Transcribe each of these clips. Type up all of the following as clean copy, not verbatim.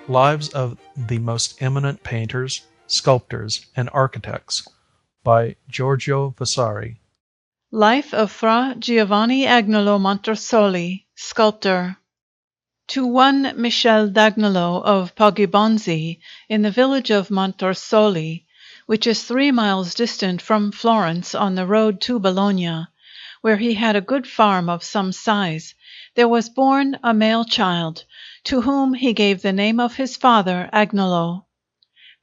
Lives of the Most Eminent Painters, Sculptors, and Architects by Giorgio Vasari. Life of Fra Giovanni Agnolo Montorsoli, Sculptor. To one Michel d'Agnolo of Poggibonzi, in the village of Montorsoli, which is 3 miles distant from Florence on the road to Bologna, where he had a good farm of some size, there was born a male child, to whom he gave the name of his father, Agnolo.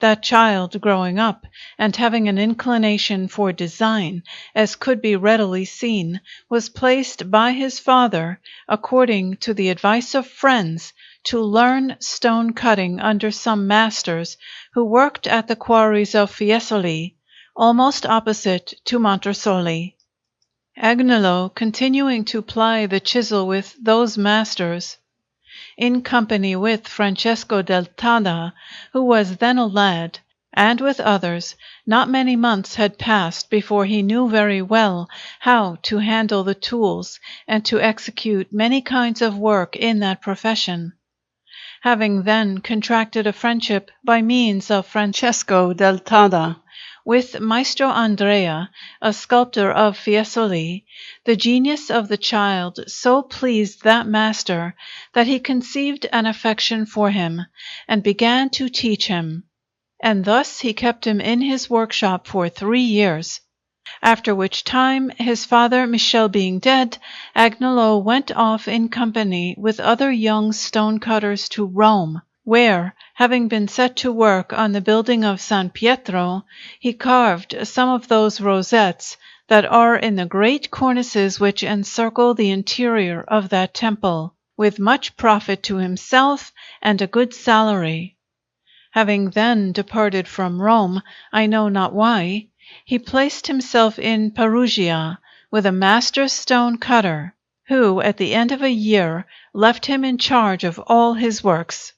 That child, growing up, and having an inclination for design, as could be readily seen, was placed by his father, according to the advice of friends, to learn stone cutting under some masters who worked at the quarries of Fiesole, almost opposite to Montorsoli. Agnolo, continuing to ply the chisel with those masters, in company with Francesco del Tadda, who was then a lad, and with others, not many months had passed before he knew very well how to handle the tools and to execute many kinds of work in that profession. Having then contracted a friendship by means of Francesco del Tadda with Maestro Andrea, a sculptor of Fiesole, the genius of the child so pleased that master that he conceived an affection for him, and began to teach him. And thus he kept him in his workshop for 3 years. After which time, his father Michel being dead, Agnolo went off in company with other young stone cutters to Rome, where, having been set to work on the building of San Pietro, he carved some of those rosettes that are in the great cornices which encircle the interior of that temple, with much profit to himself and a good salary. Having then departed from Rome, I know not why, he placed himself in Perugia with a master stone cutter, who at the end of a year left him in charge of all his works.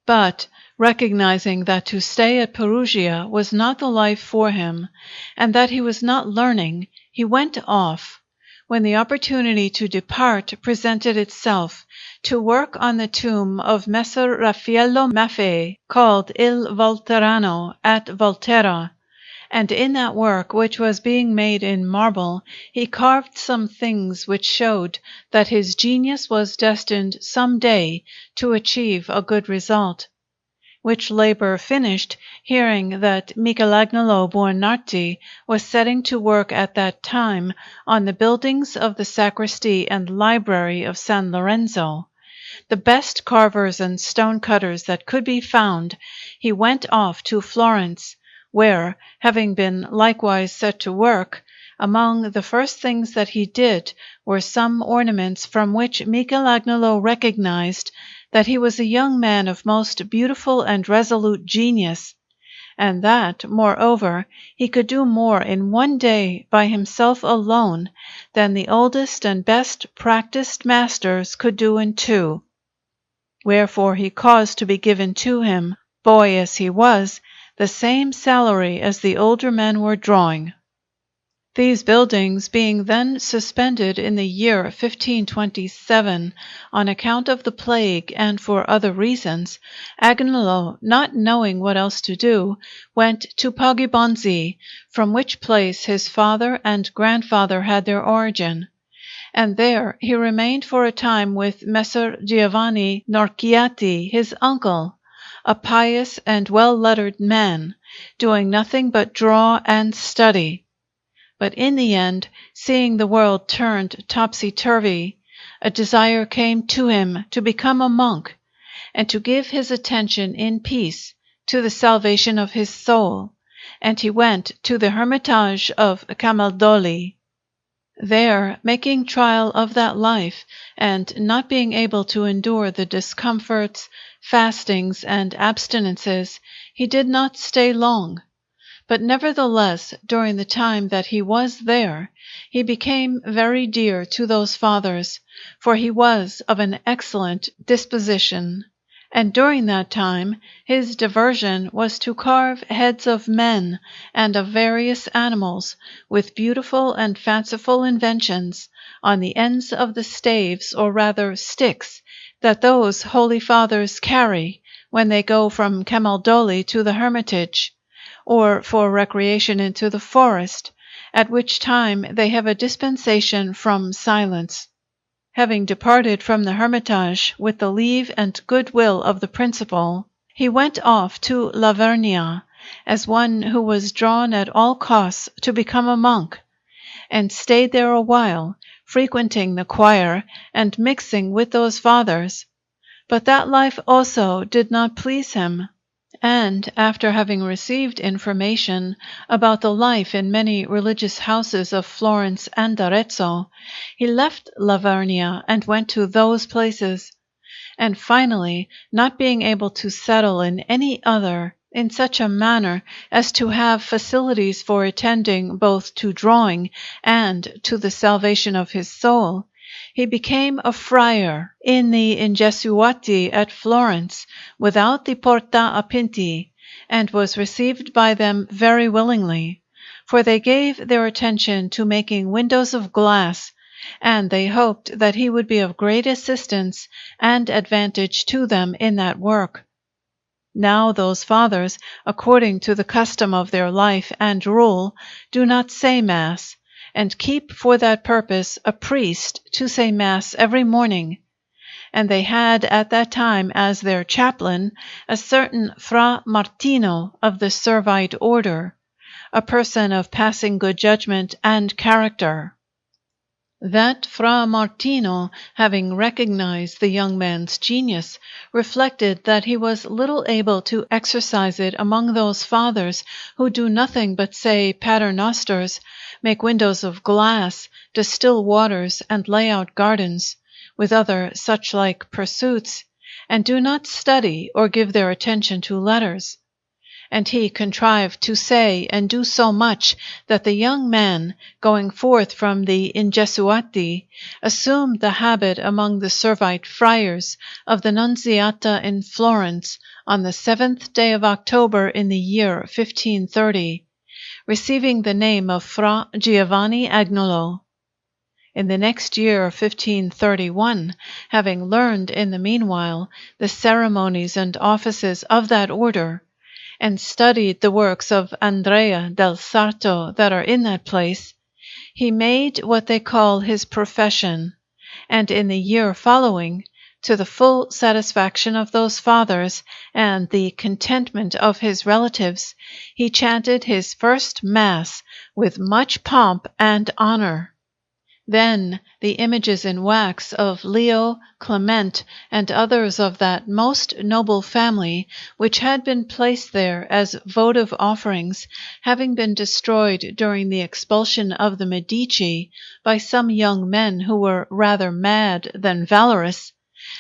But, recognizing that to stay at Perugia was not the life for him, and that he was not learning, he went off, when the opportunity to depart presented itself, to work on the tomb of Messer Raffaello Maffei, called Il Volterrano, at Volterra. And in that work, which was being made in marble, he carved some things which showed that his genius was destined some day to achieve a good result. Which labor finished, hearing that Michelangelo Buonarroti was setting to work at that time on the buildings of the sacristy and library of San Lorenzo, the best carvers and stone cutters that could be found, he went off to Florence, where, having been likewise set to work, among the first things that he did were some ornaments from which Michelangelo recognized that he was a young man of most beautiful and resolute genius, and that, moreover, he could do more in one day by himself alone than the oldest and best practised masters could do in 2. Wherefore he caused to be given to him, boy as he was, the same salary as the older men were drawing. These buildings being then suspended in the year 1527 on account of the plague and for other reasons, Agnolo, not knowing what else to do, went to Poggibonzi, from which place his father and grandfather had their origin. And there he remained for a time with Messer Giovanni Norchiati, his uncle, a pious and well-lettered man, doing nothing but draw and study. But in the end, seeing the world turned topsy-turvy, a desire came to him to become a monk, and to give his attention in peace to the salvation of his soul, and he went to the hermitage of Camaldoli. There, making trial of that life, and not being able to endure the discomforts, fastings, and abstinences, he did not stay long. But nevertheless, during the time that he was there, he became very dear to those fathers, for he was of an excellent disposition. And during that time his diversion was to carve heads of men and of various animals, with beautiful and fanciful inventions, on the ends of the staves, or rather sticks, that those holy fathers carry, when they go from Camaldoli to the Hermitage, or for recreation into the forest, at which time they have a dispensation from silence. Having departed from the Hermitage with the leave and good will of the principal, he went off to Lavernia, as one who was drawn at all costs to become a monk, and stayed there a while, frequenting the choir and mixing with those fathers. But that life also did not please him, and after having received information about the life in many religious houses of Florence and Arezzo, he left Lavernia and went to those places, and finally, not being able to settle in any other in such a manner as to have facilities for attending both to drawing and to the salvation of his soul, he became a friar in the Ingesuati at Florence, without the Porta a Pinti, and was received by them very willingly, for they gave their attention to making windows of glass, and they hoped that he would be of great assistance and advantage to them in that work. Now those fathers, according to the custom of their life and rule, do not say Mass, and keep for that purpose a priest to say Mass every morning. And they had at that time as their chaplain a certain Fra Martino of the Servite Order, a person of passing good judgment and character. That Fra Martino, having recognized the young man's genius, reflected that he was little able to exercise it among those fathers who do nothing but say paternosters, make windows of glass, distill waters, and lay out gardens, with other such like pursuits, and do not study or give their attention to letters. And he contrived to say and do so much that the young man, going forth from the Ingesuati, assumed the habit among the Servite friars of the Nunziata in Florence on the 7th day of October in the year 1530, receiving the name of Fra Giovanni Agnolo. In the next year 1531, having learned in the meanwhile the ceremonies and offices of that order, and studied the works of Andrea del Sarto that are in that place, he made what they call his profession, and in the year following, to the full satisfaction of those fathers and the contentment of his relatives, he chanted his first Mass with much pomp and honor. Then the images in wax of Leo, Clement, and others of that most noble family, which had been placed there as votive offerings, having been destroyed during the expulsion of the Medici by some young men who were rather mad than valorous,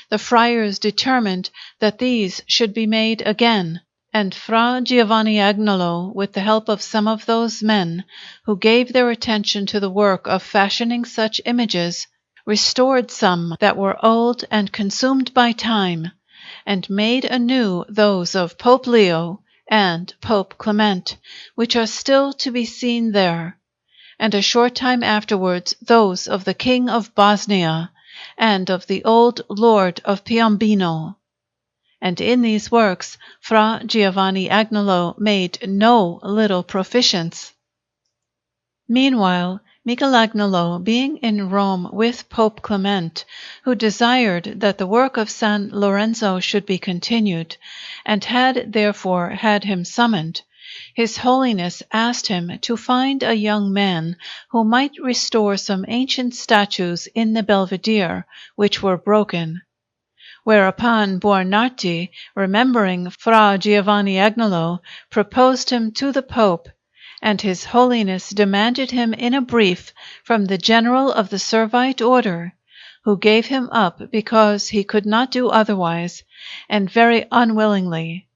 the friars determined that these should be made again, and Fra Giovanni Agnolo, with the help of some of those men who gave their attention to the work of fashioning such images, restored some that were old and consumed by time, and made anew those of Pope Leo and Pope Clement, which are still to be seen there, and a short time afterwards those of the King of Bosnia and of the old Lord of Piombino. And in these works Fra Giovanni Agnolo made no little proficience. Meanwhile, Michelangelo, being in Rome with Pope Clement, who desired that the work of San Lorenzo should be continued, and had therefore had him summoned, His Holiness asked him to find a young man who might restore some ancient statues in the Belvedere, which were broken. Whereupon Buonarroti, remembering Fra Giovanni Agnolo, proposed him to the Pope, and His Holiness demanded him in a brief from the General of the Servite Order, who gave him up because he could not do otherwise, and very unwillingly.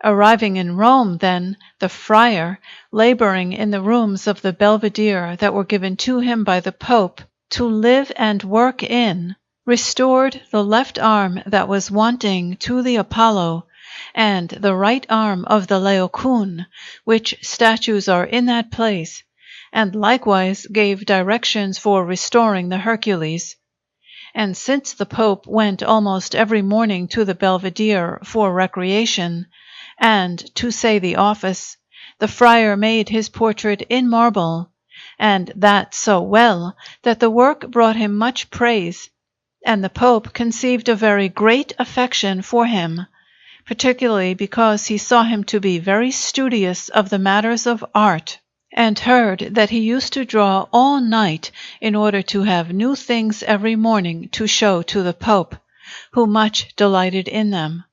Arriving in Rome, then, the friar, laboring in the rooms of the Belvedere that were given to him by the Pope to live and work in, restored the left arm that was wanting to the Apollo, and the right arm of the Laocoon, which statues are in that place, and likewise gave directions for restoring the Hercules. and since the Pope went almost every morning to the Belvedere for recreation, and, to say the office, the friar made his portrait in marble, and that so well that the work brought him much praise, and the Pope conceived a very great affection for him, particularly because he saw him to be very studious of the matters of art, and heard that he used to draw all night in order to have new things every morning to show to the Pope, who much delighted in them.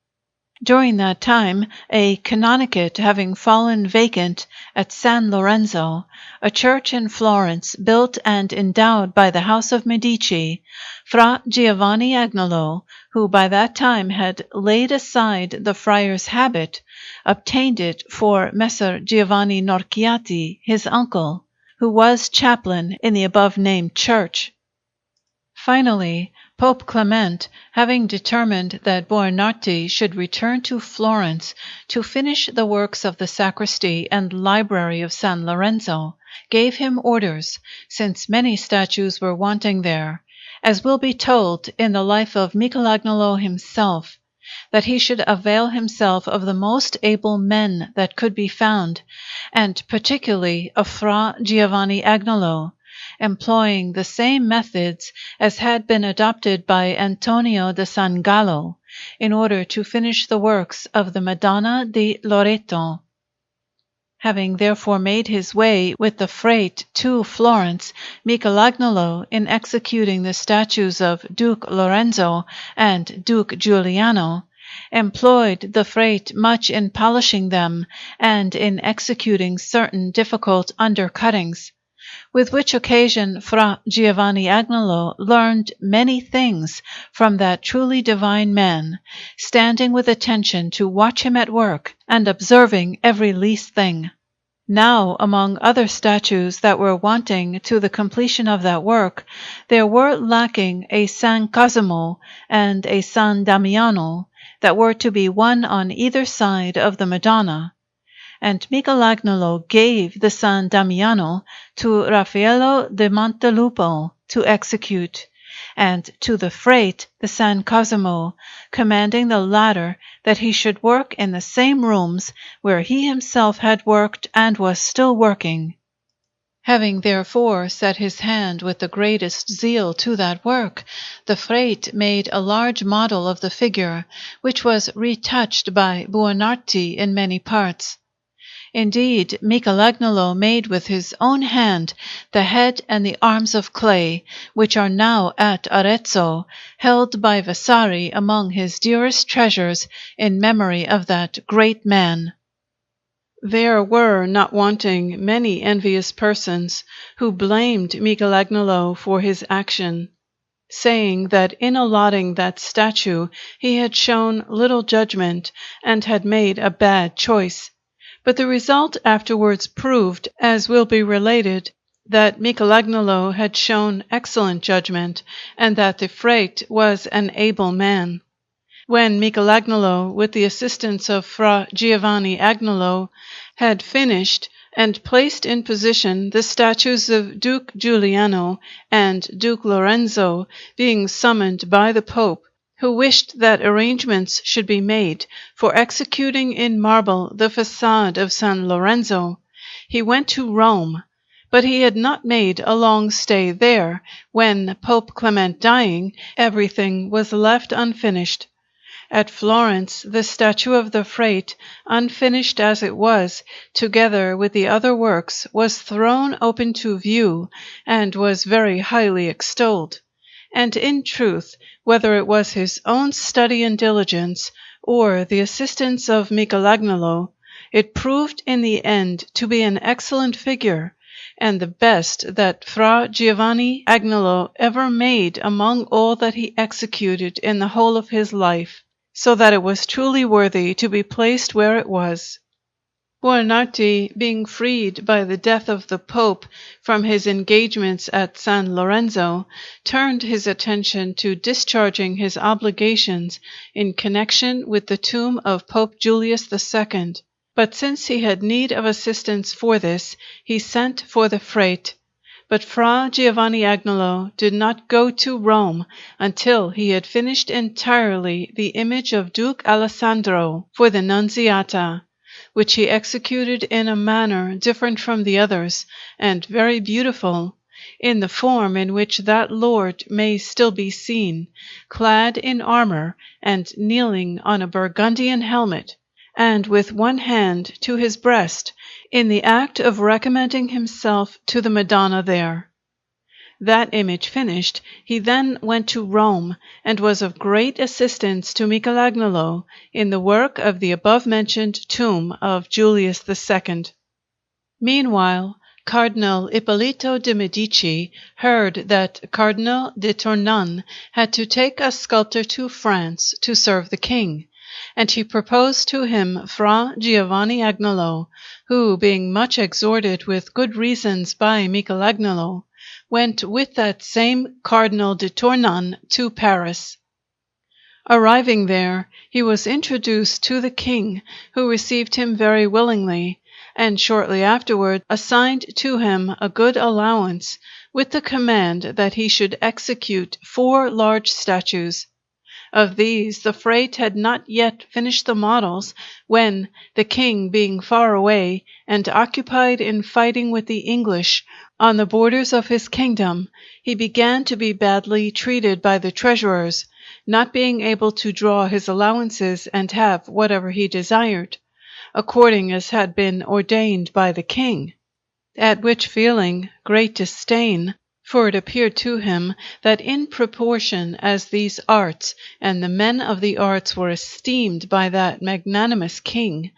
During that time, a canonicate having fallen vacant at San Lorenzo, a church in Florence built and endowed by the house of Medici, Fra Giovanni Agnolo, who by that time had laid aside the friar's habit, obtained it for Messer Giovanni Norchiati, his uncle, who was chaplain in the above-named church. Finally, Pope Clement, having determined that Buonarroti should return to Florence to finish the works of the sacristy and library of San Lorenzo, gave him orders, since many statues were wanting there, as will be told in the life of Michelangelo himself, that he should avail himself of the most able men that could be found, and particularly of Fra Giovanni Agnolo, employing the same methods as had been adopted by Antonio da San Gallo, in order to finish the works of the Madonna di Loreto. Having therefore made his way with the freight to Florence, Michelangelo, in executing the statues of Duke Lorenzo and Duke Giuliano, employed the freight much in polishing them and in executing certain difficult undercuttings, with which occasion Fra Giovanni Agnolo learned many things from that truly divine man, standing with attention to watch him at work, and observing every least thing. Now, among other statues that were wanting to the completion of that work, there were lacking a San Cosimo and a San Damiano, that were to be one on either side of the Madonna, and Michelangelo gave the San Damiano to Raffaello da Montelupo to execute, and to the freight the San Cosimo, commanding the latter that he should work in the same rooms where he himself had worked and was still working. Having therefore set his hand with the greatest zeal to that work, the freight made a large model of the figure, which was retouched by Buonarroti in many parts. Indeed, Michelangelo made with his own hand the head and the arms of clay, which are now at Arezzo, held by Vasari among his dearest treasures in memory of that great man. There were not wanting many envious persons who blamed Michelangelo for his action, saying that in allotting that statue he had shown little judgment and had made a bad choice. But the result afterwards proved, as will be related, that Michelangelo had shown excellent judgment, and that the freight was an able man. When Michelangelo, with the assistance of Fra Giovanni Agnolo, had finished and placed in position the statues of Duke Giuliano and Duke Lorenzo, being summoned by the Pope, who wished that arrangements should be made for executing in marble the façade of San Lorenzo, he went to Rome, but he had not made a long stay there, when, Pope Clement dying, everything was left unfinished. At Florence, the statue of the Frate, unfinished as it was, together with the other works, was thrown open to view, and was very highly extolled. And in truth, whether it was his own study and diligence, or the assistance of Michelangelo, it proved in the end to be an excellent figure, and the best that Fra Giovanni Agnolo ever made among all that he executed in the whole of his life, so that it was truly worthy to be placed where it was. Buonarroti, being freed by the death of the Pope from his engagements at San Lorenzo, turned his attention to discharging his obligations in connection with the tomb of Pope Julius II. But since he had need of assistance for this, he sent for the Frate. But Fra Giovanni Agnolo did not go to Rome until he had finished entirely the image of Duke Alessandro for the Nunziata, which he executed in a manner different from the others, and very beautiful, in the form in which that lord may still be seen, clad in armour and kneeling on a Burgundian helmet, and with one hand to his breast, in the act of recommending himself to the Madonna there. That image finished, he then went to Rome, and was of great assistance to Michelangelo in the work of the above-mentioned tomb of Julius II. Meanwhile, Cardinal Ippolito de' Medici heard that Cardinal de Tournon had to take a sculptor to France to serve the king, and he proposed to him Fra Giovanni Agnolo, who, being much exhorted with good reasons by Michelangelo, went with that same Cardinal de Tournon to Paris. Arriving there, he was introduced to the king, who received him very willingly, and shortly afterward assigned to him a good allowance, with the command that he should execute 4 large statues. Of these the Frate had not yet finished the models, when, the king being far away, and occupied in fighting with the English on the borders of his kingdom, he began to be badly treated by the treasurers, not being able to draw his allowances and have whatever he desired, according as had been ordained by the king. At which feeling great disdain, for it appeared to him that in proportion as these arts and the men of the arts were esteemed by that magnanimous king,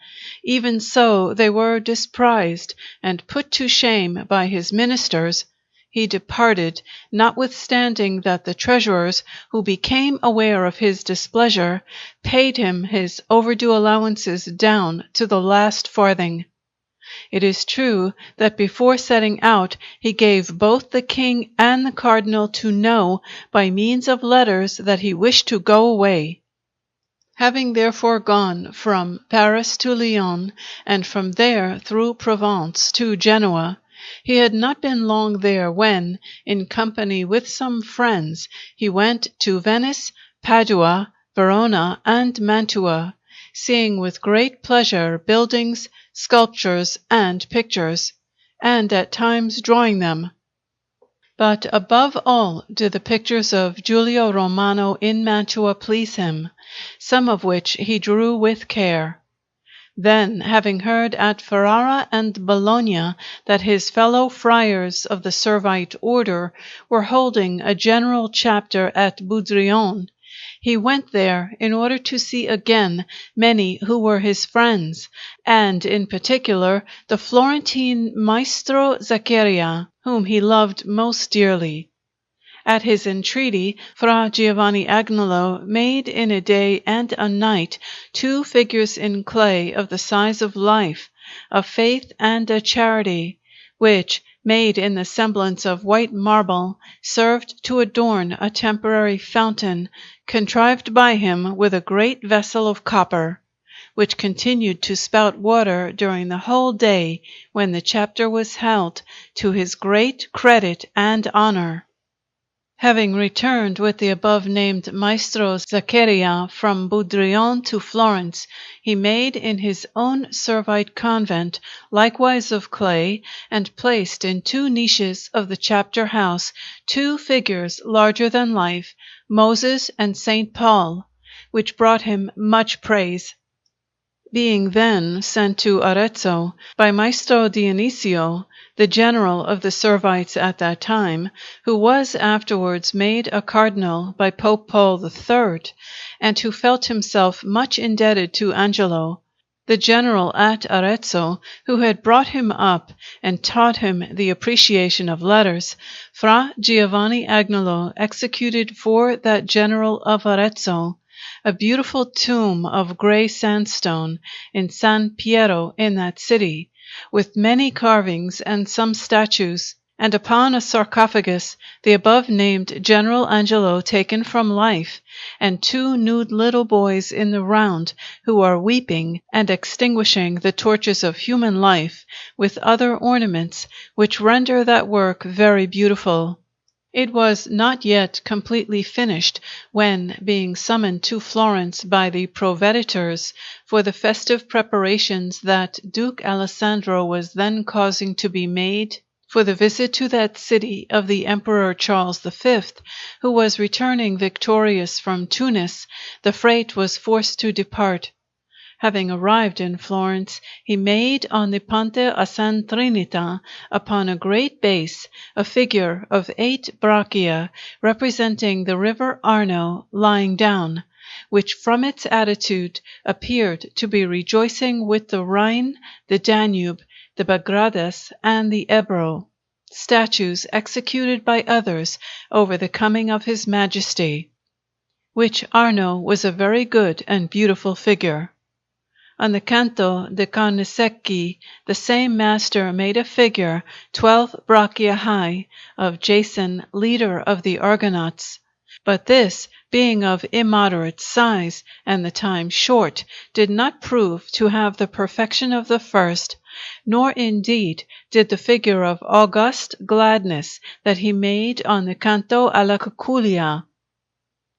even so they were disprized and put to shame by his ministers, he departed, notwithstanding that the treasurers, who became aware of his displeasure, paid him his overdue allowances down to the last farthing. It is true that before setting out he gave both the king and the cardinal to know by means of letters that he wished to go away. Having therefore gone from Paris to Lyons, and from there through Provence to Genoa, he had not been long there when, in company with some friends, he went to Venice, Padua, Verona, and Mantua, seeing with great pleasure buildings, sculptures, and pictures, and at times drawing them. But above all did the pictures of Giulio Romano in Mantua please him, some of which he drew with care. Then, having heard at Ferrara and Bologna that his fellow friars of the Servite Order were holding a general chapter at Boudrion, he went there in order to see again many who were his friends, and in particular the Florentine Maestro Zaccaria, whom he loved most dearly. At his entreaty, Fra Giovanni Agnolo made in a day and a night 2 figures in clay of the size of life, a Faith and a Charity, which, made in the semblance of white marble, served to adorn a temporary fountain, contrived by him with a great vessel of copper, which continued to spout water during the whole day when the chapter was held, to his great credit and honour. Having returned with the above-named Maestro Zaccaria from Boudrion to Florence, he made in his own Servite convent, likewise of clay, and placed in 2 niches of the chapter house 2 figures larger than life, Moses and St. Paul, which brought him much praise. Being then sent to Arezzo by Maestro Dionisio, the general of the Servites at that time, who was afterwards made a cardinal by Pope Paul III, and who felt himself much indebted to Angelo, the general at Arezzo, who had brought him up and taught him the appreciation of letters, Fra Giovanni Agnolo executed for that general of Arezzo a beautiful tomb of grey sandstone in San Piero in that city, with many carvings and some statues, and upon a sarcophagus the above-named General Angelo taken from life, and two nude little boys in the round, who are weeping and extinguishing the torches of human life, with other ornaments, which render that work very beautiful. It was not yet completely finished when, being summoned to Florence by the proveditors for the festive preparations that Duke Alessandro was then causing to be made for the visit to that city of the Emperor Charles V, who was returning victorious from Tunis, the Frate was forced to depart. Having arrived in Florence, he made on the Ponte a San Trinita, upon a great base, a figure of 8 braccia, representing the river Arno lying down, which from its attitude appeared to be rejoicing with the Rhine, the Danube, the Bagradus, and the Ebro, statues executed by others over the coming of his Majesty, which Arno was a very good and beautiful figure. On the Canto de Carnesecchi, the same master made a figure 12 braccia high of Jason, leader of the Argonauts. But this, being of immoderate size, and the time short, did not prove to have the perfection of the first, nor indeed did the figure of august gladness that he made on the Canto alla Cuculia.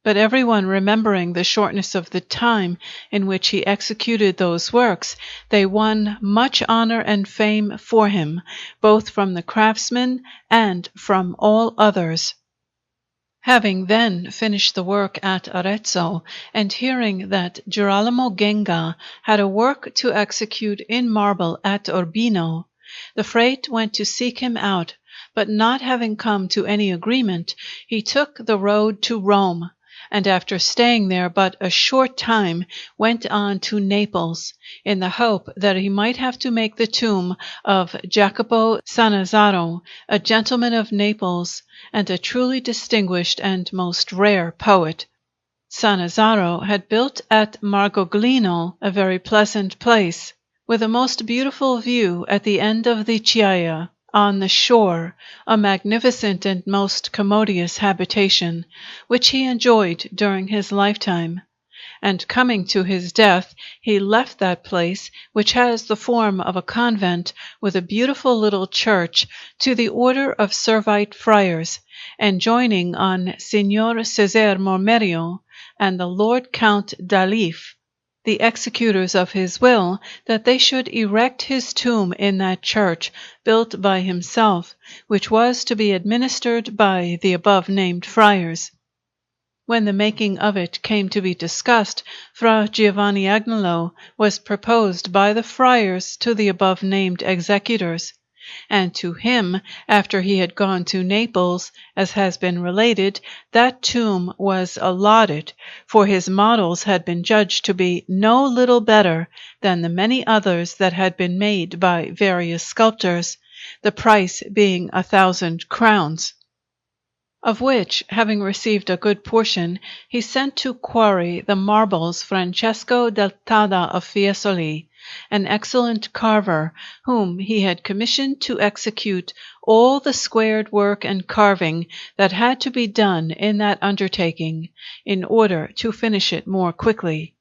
But everyone remembering the shortness of the time in which he executed those works, they won much honor and fame for him, both from the craftsmen and from all others. Having then finished the work at Arezzo, and hearing that Girolamo Genga had a work to execute in marble at Urbino, the Frate went to seek him out, but not having come to any agreement, he took the road to Rome, and after staying there but a short time, went on to Naples, in the hope that he might have to make the tomb of Jacopo Sanazzaro, a gentleman of Naples, and a truly distinguished and most rare poet. Sanazzaro had built at Margoglino a very pleasant place, with a most beautiful view at the end of the Chiaia, on the shore, a magnificent and most commodious habitation, which he enjoyed during his lifetime. And coming to his death, he left that place, which has the form of a convent with a beautiful little church, to the order of Servite friars, enjoining on Signor Cesare Mormerio and the Lord Count d'Alif, the executors of his will, that they should erect his tomb in that church, built by himself, which was to be administered by the above-named friars. When the making of it came to be discussed, Fra Giovanni Agnolo was proposed by the friars to the above-named executors, and to him, after he had gone to Naples, as has been related, that tomb was allotted, for his models had been judged to be no little better than the many others that had been made by various sculptors, the price being 1,000 crowns. Of which, having received a good portion, he sent to quarry the marbles Francesco del Tada of Fiesole, an excellent carver, whom he had commissioned to execute all the squared work and carving that had to be done in that undertaking, in order to finish it more quickly.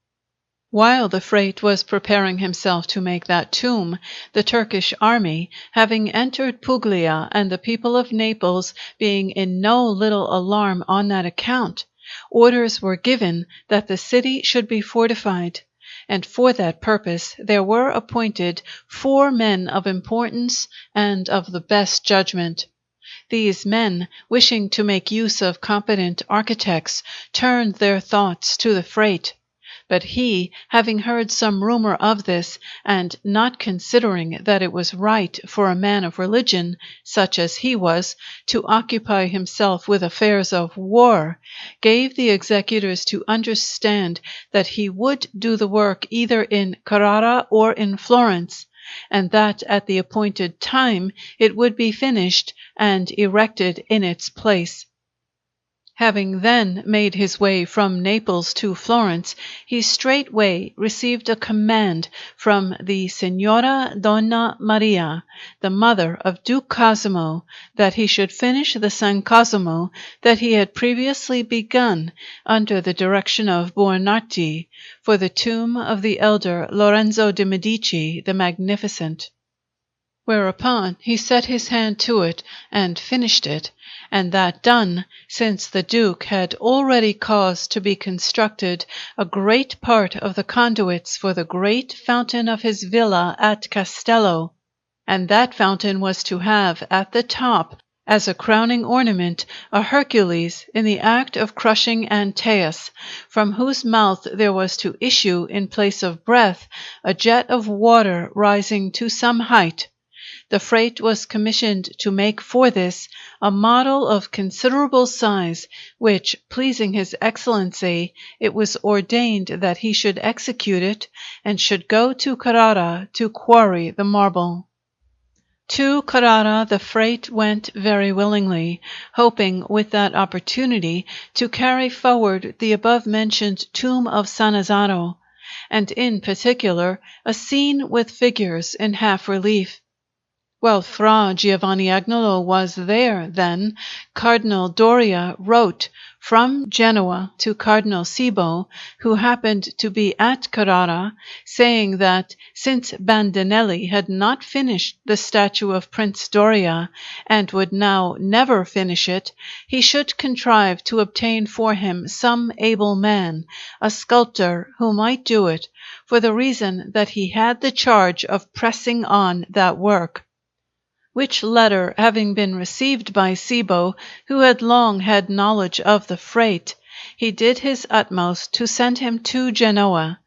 While the Frate was preparing himself to make that tomb, the Turkish army, having entered Puglia, and the people of Naples being in no little alarm on that account, orders were given that the city should be fortified, and for that purpose there were appointed 4 men of importance and of the best judgment. These men, wishing to make use of competent architects, turned their thoughts to the Frate. But he, having heard some rumor of this, and not considering that it was right for a man of religion, such as he was, to occupy himself with affairs of war, gave the executors to understand that he would do the work either in Carrara or in Florence, and that at the appointed time it would be finished and erected in its place. Having then made his way from Naples to Florence, he straightway received a command from the Signora Donna Maria, the mother of Duke Cosimo, that he should finish the San Cosimo that he had previously begun under the direction of Buonarroti, for the tomb of the elder Lorenzo de' Medici the Magnificent. Whereupon he set his hand to it and finished it, and that done, since the Duke had already caused to be constructed a great part of the conduits for the great fountain of his villa at Castello, and that fountain was to have at the top, as a crowning ornament, a Hercules in the act of crushing Antaeus, from whose mouth there was to issue in place of breath a jet of water rising to some height. The Frate was commissioned to make for this a model of considerable size, which, pleasing his Excellency, it was ordained that he should execute it, and should go to Carrara to quarry the marble. To Carrara the Frate went very willingly, hoping with that opportunity to carry forward the above-mentioned tomb of Sannazaro, and in particular a scene with figures in half-relief. While Fra Giovanni Agnolo was there, then, Cardinal Doria wrote from Genoa to Cardinal Cibo, who happened to be at Carrara, saying that, since Bandinelli had not finished the statue of Prince Doria, and would now never finish it, he should contrive to obtain for him some able man, a sculptor, who might do it, for the reason that he had the charge of pressing on that work. Which letter having been received by Cibo, who had long had knowledge of the Frate, he did his utmost to send him to Genoa,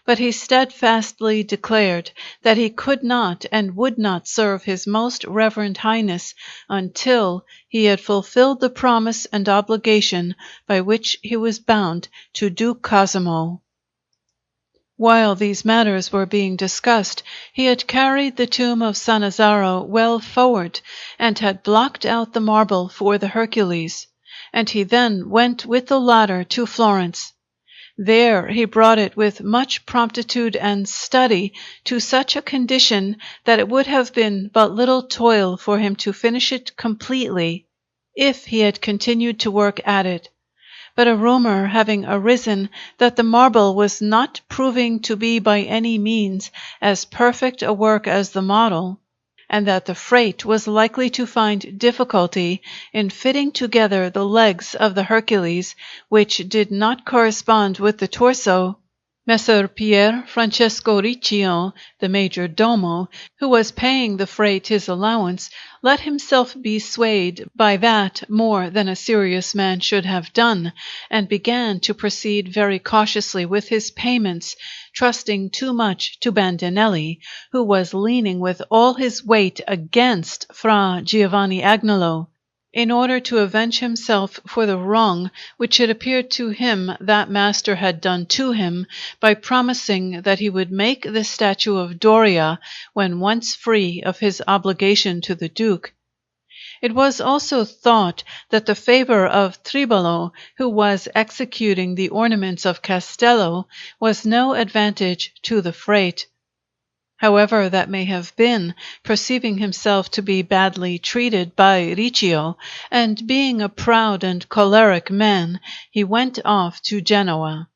but he steadfastly declared that he could not and would not serve his most reverend Highness until he had fulfilled the promise and obligation by which he was bound to Duke Cosimo. While these matters were being discussed, he had carried the tomb of Sannazaro well forward, and had blocked out the marble for the Hercules, and he then went with the latter to Florence. There he brought it with much promptitude and study to such a condition that it would have been but little toil for him to finish it completely, if he had continued to work at it. But a rumor having arisen that the marble was not proving to be by any means as perfect a work as the model, and that the Frate was likely to find difficulty in fitting together the legs of the Hercules, which did not correspond with the torso, Messer Pier Francesco Riccio, the major domo, who was paying the Frate his allowance, let himself be swayed by that more than a serious man should have done, and began to proceed very cautiously with his payments, trusting too much to Bandinelli, who was leaning with all his weight against Fra Giovanni Agnolo, in order to avenge himself for the wrong which it appeared to him that master had done to him, by promising that he would make the statue of Doria when once free of his obligation to the Duke. It was also thought that the favor of Tribolo, who was executing the ornaments of Castello, was no advantage to the Frate. However that may have been, perceiving himself to be badly treated by Riccio, and being a proud and choleric man, he went off to Genoa.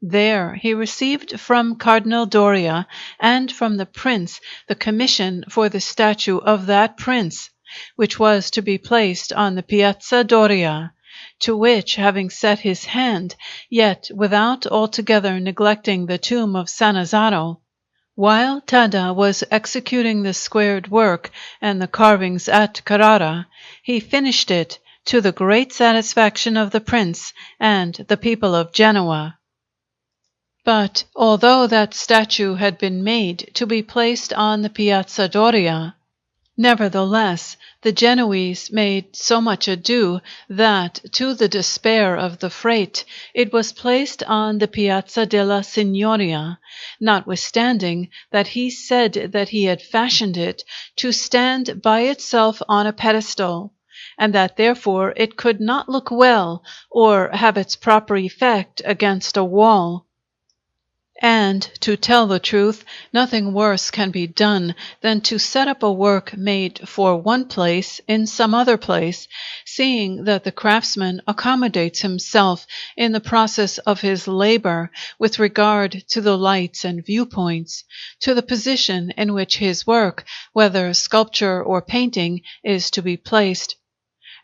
There he received from Cardinal Doria and from the Prince the commission for the statue of that Prince, which was to be placed on the Piazza Doria, to which having set his hand, yet without altogether neglecting the tomb of Sannazaro, while Tada was executing the squared work and the carvings at Carrara, he finished it to the great satisfaction of the Prince and the people of Genoa. But although that statue had been made to be placed on the Piazza Doria, nevertheless, the Genoese made so much ado that, to the despair of the Frate, it was placed on the Piazza della Signoria, notwithstanding that he said that he had fashioned it to stand by itself on a pedestal, and that therefore it could not look well or have its proper effect against a wall. And, to tell the truth, nothing worse can be done than to set up a work made for one place in some other place, seeing that the craftsman accommodates himself in the process of his labor with regard to the lights and viewpoints, to the position in which his work, whether sculpture or painting, is to be placed.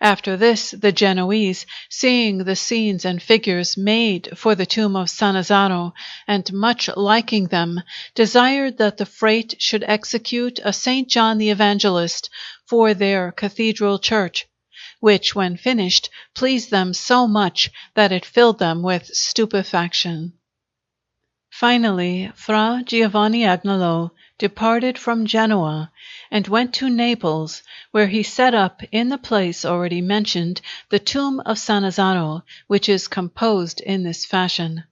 After this, the Genoese, seeing the scenes and figures made for the tomb of Sannazaro, and much liking them, desired that the Frate should execute a St. John the Evangelist for their cathedral church, which, when finished, pleased them so much that it filled them with stupefaction. Finally, Fra Giovanni Agnolo departed from Genoa and went to Naples, where he set up in the place already mentioned the tomb of Sannazaro, which is composed in this fashion.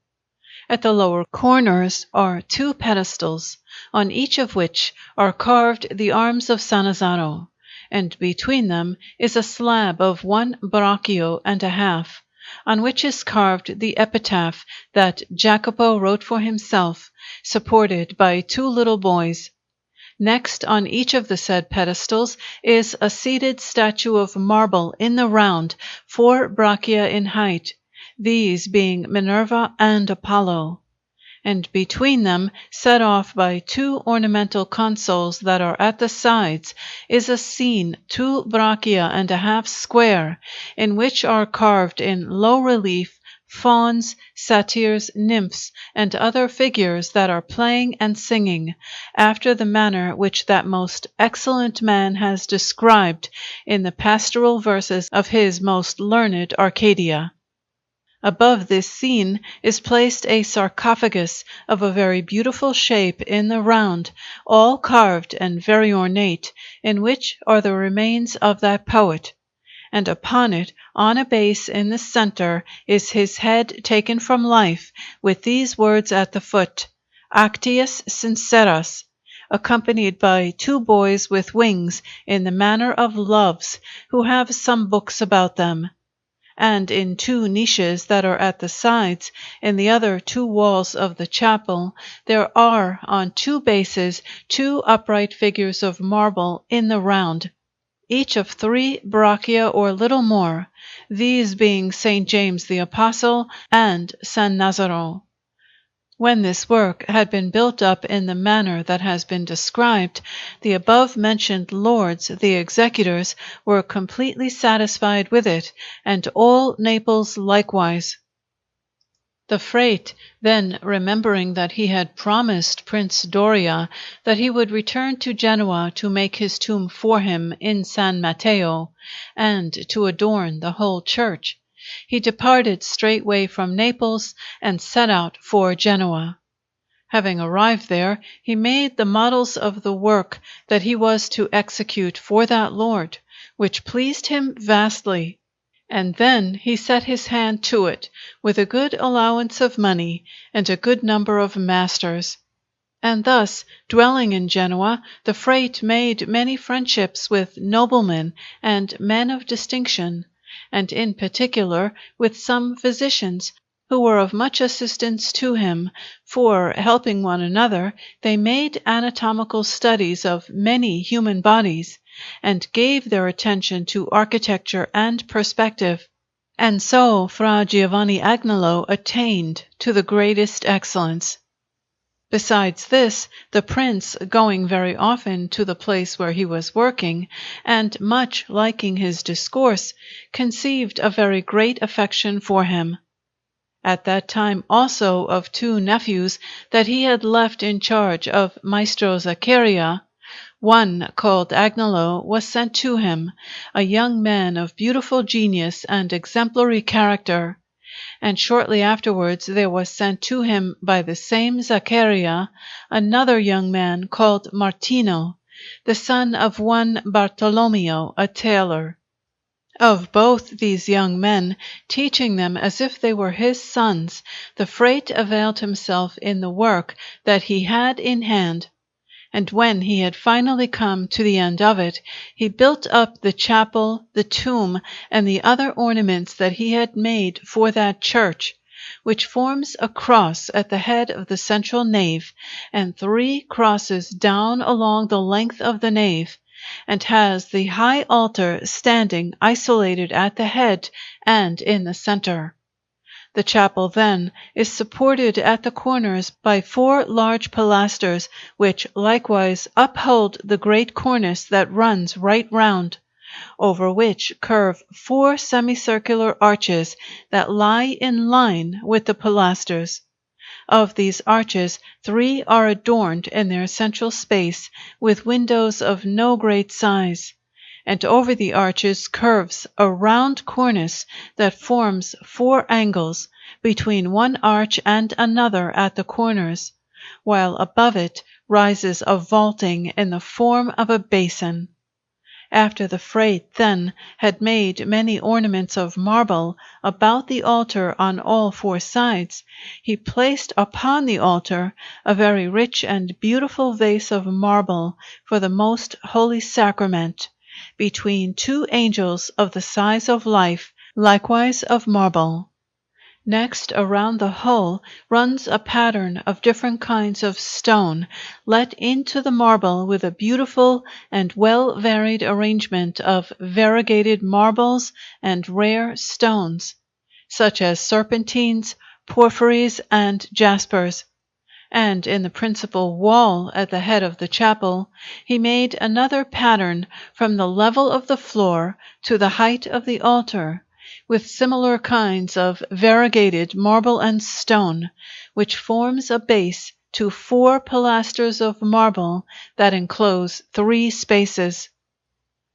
At the lower corners are 2 pedestals, on each of which are carved the arms of Sannazaro, and between them is a slab of 1 braccio and a half, on which is carved the epitaph that Jacopo wrote for himself, supported by 2 little boys. Next, on each of the said pedestals is a seated statue of marble in the round, 4 braccia in height, these being Minerva and Apollo. And between them, set off by 2 ornamental consoles that are at the sides, is a scene 2 braccia and a half square, in which are carved in low relief fauns, satyrs, nymphs, and other figures that are playing and singing, after the manner which that most excellent man has described in the pastoral verses of his most learned Arcadia. Above this scene is placed a sarcophagus of a very beautiful shape in the round, all carved and very ornate, in which are the remains of that poet. And upon it, on a base in the center, is his head taken from life, with these words at the foot, Actius Sinceras, accompanied by 2 boys with wings in the manner of loves, who have some books about them. And in 2 niches that are at the sides, in the other 2 walls of the chapel, there are on 2 bases 2 upright figures of marble in the round, each of 3 braccia or little more, these being St. James the Apostle and San Nazaro. When this work had been built up in the manner that has been described, the above-mentioned lords, the executors, were completely satisfied with it, and all Naples likewise. The Frate, then remembering that he had promised Prince Doria that he would return to Genoa to make his tomb for him in San Matteo, and to adorn the whole church, he departed straightway from Naples and set out for Genoa. Having arrived there, he made the models of the work that he was to execute for that lord, which pleased him vastly. And then he set his hand to it, with a good allowance of money, and a good number of masters. And thus, dwelling in Genoa, the Frate made many friendships with noblemen and men of distinction, and in particular with some physicians, who were of much assistance to him, for, helping one another, they made anatomical studies of many human bodies, and gave their attention to architecture and perspective. And so Fra Giovanni Agnolo attained to the greatest excellence. Besides this, the prince, going very often to the place where he was working, and much liking his discourse, conceived a very great affection for him. At that time also of 2 nephews that he had left in charge of Maestro Zaccaria, one, called Agnolo, was sent to him, a young man of beautiful genius and exemplary character. And shortly afterwards there was sent to him by the same Zaccaria another young man called Martino, the son of one Bartolomeo, a tailor. Of both these young men, teaching them as if they were his sons, the Frate availed himself in the work that he had in hand. And when he had finally come to the end of it, he built up the chapel, the tomb, and the other ornaments that he had made for that church, which forms a cross at the head of the central nave, and 3 crosses down along the length of the nave, and has the high altar standing isolated at the head and in the center. The chapel, then, is supported at the corners by 4 large pilasters, which likewise uphold the great cornice that runs right round, over which curve 4 semicircular arches that lie in line with the pilasters. Of these arches, 3 are adorned in their central space with windows of no great size, and over the arches curves a round cornice that forms 4 angles between one arch and another at the corners, while above it rises a vaulting in the form of a basin. After the frate, then, had made many ornaments of marble about the altar on all 4 sides, he placed upon the altar a very rich and beautiful vase of marble for the most holy sacrament, between 2 angels of the size of life, likewise of marble. Next, around the whole runs a pattern of different kinds of stone, let into the marble with a beautiful and well-varied arrangement of variegated marbles and rare stones, such as serpentines, porphyries, and jaspers. And in the principal wall at the head of the chapel, he made another pattern from the level of the floor to the height of the altar, with similar kinds of variegated marble and stone, which forms a base to 4 pilasters of marble that enclose 3 spaces.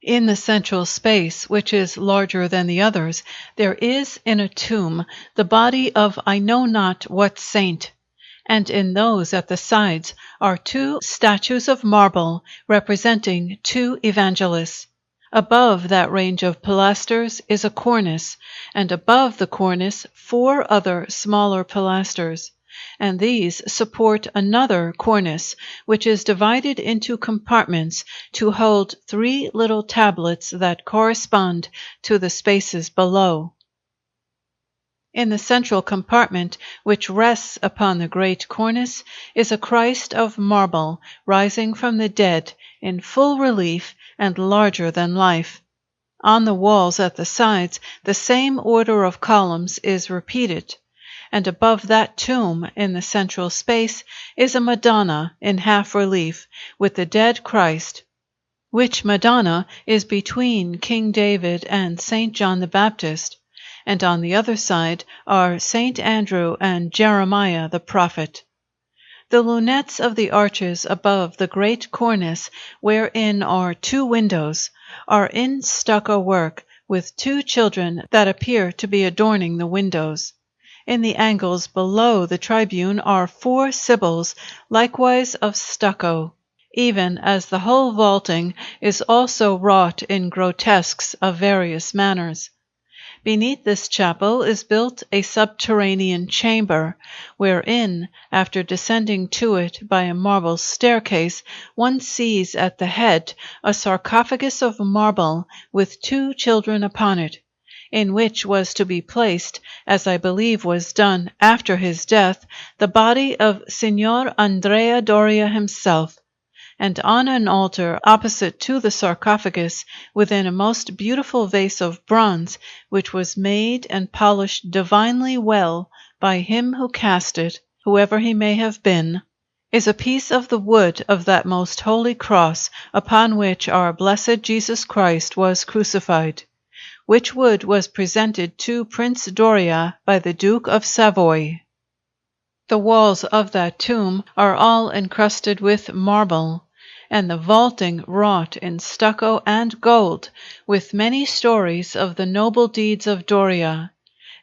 In the central space, which is larger than the others, there is in a tomb the body of I know not what saint, and in those at the sides are 2 statues of marble representing 2 evangelists. Above that range of pilasters is a cornice, and above the cornice 4 other smaller pilasters, and these support another cornice, which is divided into compartments to hold 3 little tablets that correspond to the spaces below. In the central compartment, which rests upon the great cornice, is a Christ of marble rising from the dead in full relief and larger than life. On the walls at the sides, the same order of columns is repeated, and above that tomb in the central space is a Madonna in half relief with the dead Christ, which Madonna is between King David and St. John the Baptist, and on the other side are St. Andrew and Jeremiah the prophet. The lunettes of the arches above the great cornice, wherein are 2 windows, are in stucco work, with 2 children that appear to be adorning the windows. In the angles below the tribune are 4 sibyls, likewise of stucco, even as the whole vaulting is also wrought in grotesques of various manners. Beneath this chapel is built a subterranean chamber, wherein, after descending to it by a marble staircase, one sees at the head a sarcophagus of marble with 2 children upon it, in which was to be placed, as I believe was done after his death, the body of Signor Andrea Doria himself, and on an altar opposite to the sarcophagus, within a most beautiful vase of bronze, which was made and polished divinely well by him who cast it, whoever he may have been, is a piece of the wood of that most holy cross upon which our blessed Jesus Christ was crucified, which wood was presented to Prince Doria by the Duke of Savoy. The walls of that tomb are all encrusted with marble, and the vaulting wrought in stucco and gold, with many stories of the noble deeds of Doria,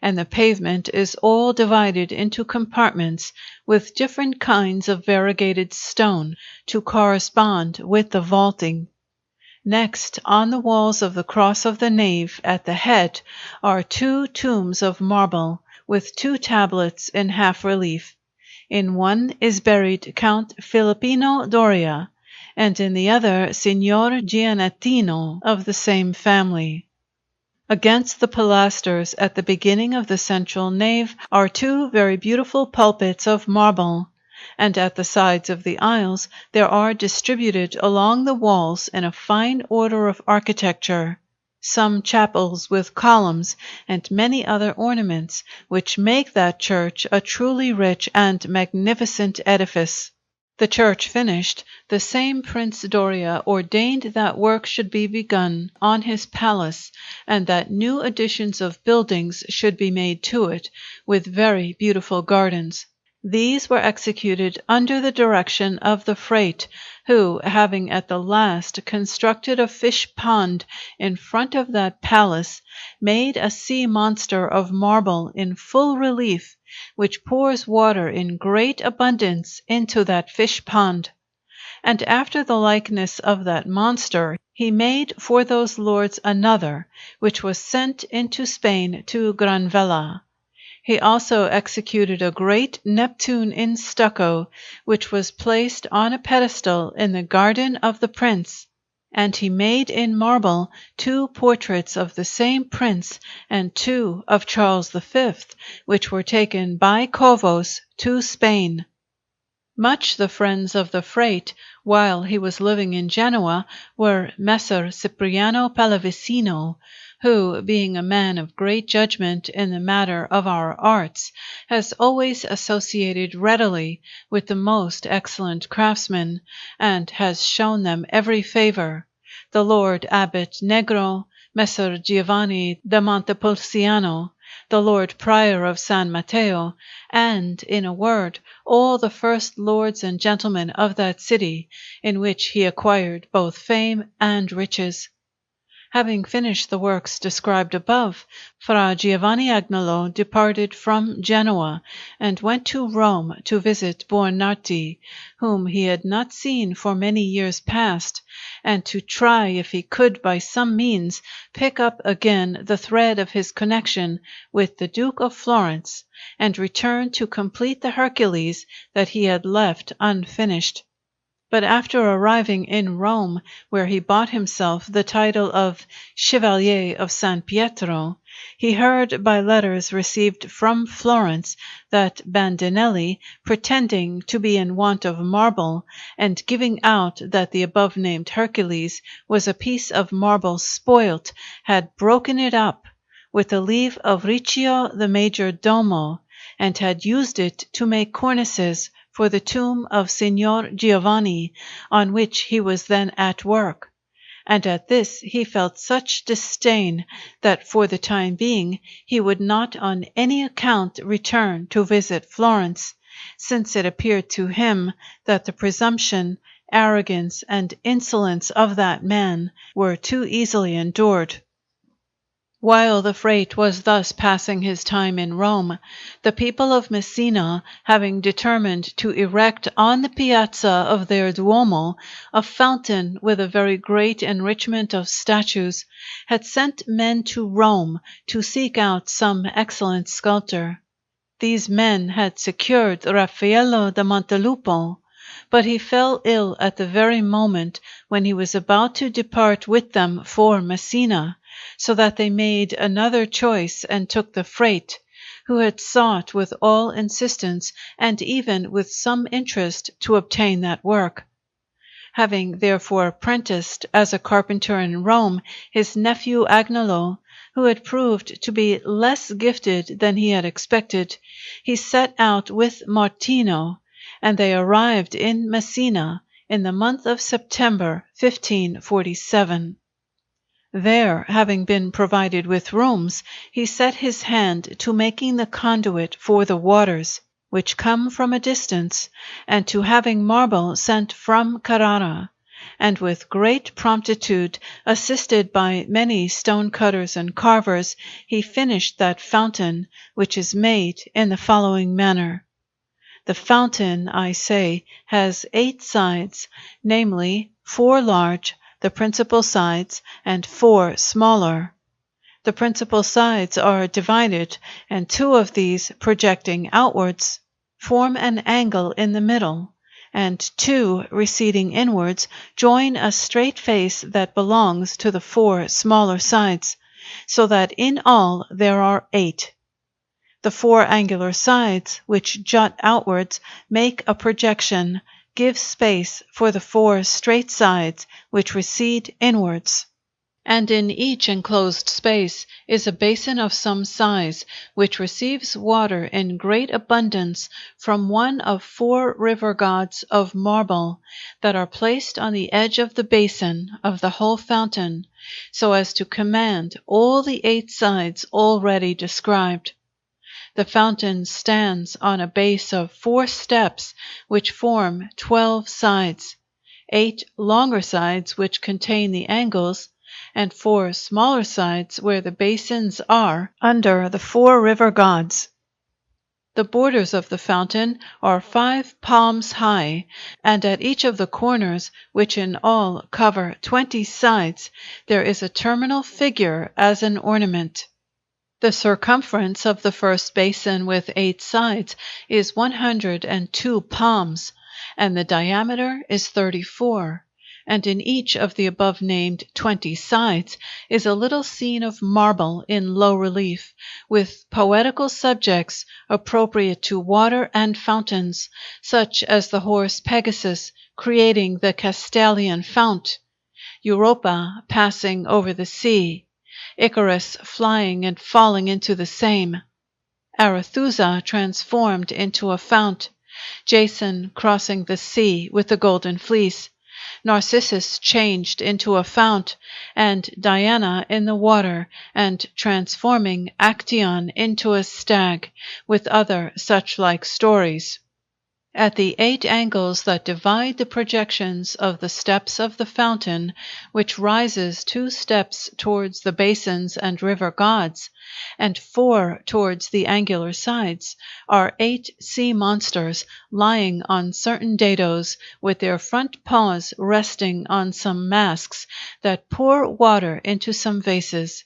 and the pavement is all divided into compartments with different kinds of variegated stone to correspond with the vaulting. Next, on the walls of the cross of the nave at the head are 2 tombs of marble with 2 tablets in half relief. In one is buried Count Filippino Doria, and in the other Signor Giannettino of the same family. Against the pilasters at the beginning of the central nave are two very beautiful pulpits of marble, and at the sides of the aisles there are distributed along the walls in a fine order of architecture some chapels with columns and many other ornaments, which make that church a truly rich and magnificent edifice. The church finished, the same Prince Doria ordained that work should be begun on his palace, and that new additions of buildings should be made to it, with very beautiful gardens. These were executed under the direction of the Frate, who, having at the last constructed a fish pond in front of that palace, made a sea monster of marble in full relief, which pours water in great abundance into that fish pond. And after the likeness of that monster, he made for those lords another, which was sent into Spain to Granvella. He also executed a great Neptune in stucco, which was placed on a pedestal in the garden of the prince. And he made in marble two portraits of the same prince and two of Charles V, which were taken by Covos to Spain. Much the friends of the Frate, while he was living in Genoa, were Messer Cipriano Pallavicino, who, being a man of great judgment in the matter of our arts, has always associated readily with the most excellent craftsmen, and has shown them every favor, the Lord Abbot Negro, Messer Giovanni da Montepulciano, the Lord Prior of San Matteo, and, in a word, all the first lords and gentlemen of that city, in which he acquired both fame and riches. Having finished the works described above, Fra Giovanni Agnolo departed from Genoa, and went to Rome to visit Buonarroti, whom he had not seen for many years past, and to try if he could by some means pick up again the thread of his connection with the Duke of Florence, and return to complete the Hercules that he had left unfinished. But after arriving in Rome, where he bought himself the title of Chevalier of San Pietro, he heard by letters received from Florence that Bandinelli, pretending to be in want of marble, and giving out that the above-named Hercules was a piece of marble spoilt, had broken it up, with the leave of Riccio the major domo, and had used it to make cornices for the tomb of Signor Giovanni, on which he was then at work. And at this he felt such disdain that for the time being he would not on any account return to visit Florence, since it appeared to him that the presumption, arrogance, and insolence of that man were too easily endured. While the Frate was thus passing his time in Rome, the people of Messina, having determined to erect on the piazza of their Duomo a fountain with a very great enrichment of statues, had sent men to Rome to seek out some excellent sculptor. These men had secured Raffaello da Montelupo, but he fell ill at the very moment when he was about to depart with them for Messina, so that they made another choice and took the Frate, who had sought with all insistence and even with some interest to obtain that work. Having therefore apprenticed as a carpenter in Rome his nephew Agnolo, who had proved to be less gifted than he had expected, he set out with Martino, and they arrived in Messina in the month of September 1547. There, having been provided with rooms, he set his hand to making the conduit for the waters, which come from a distance, and to having marble sent from Carrara, and with great promptitude, assisted by many stone cutters and carvers, he finished that fountain, which is made in the following manner. The fountain, I say, has 8 sides, namely 4 large, the principal sides, and 4 smaller. The principal sides are divided, and 2 of these, projecting outwards, form an angle in the middle, and 2 receding inwards join a straight face that belongs to the 4 smaller sides, so that in all there are 8. The 4 angular sides, which jut outwards, make a projection, give space for the 4 straight sides, which recede inwards. And in each enclosed space is a basin of some size, which receives water in great abundance from one of 4 river gods of marble, that are placed on the edge of the basin of the whole fountain, so as to command all the 8 sides already described. The fountain stands on a base of 4 steps, which form 12 sides, 8 longer sides which contain the angles, and 4 smaller sides where the basins are under the 4 river gods. The borders of the fountain are 5 palms high, and at each of the corners, which in all cover 20 sides, there is a terminal figure as an ornament. The circumference of the first basin with 8 sides is 102 palms, and the diameter is 34, and in each of the above-named 20 sides is a little scene of marble in low relief, with poetical subjects appropriate to water and fountains, such as the horse Pegasus creating the Castalian fount, Europa passing over the sea, Icarus flying and falling into the same, Arethusa transformed into a fount, Jason crossing the sea with the golden fleece, Narcissus changed into a fount, and Diana in the water, and transforming Actaeon into a stag, with other such like stories. At the 8 angles that divide the projections of the steps of the fountain, which rises 2 steps towards the basins and river gods, and 4 towards the angular sides, are 8 sea monsters lying on certain dados, with their front paws resting on some masks that pour water into some vases.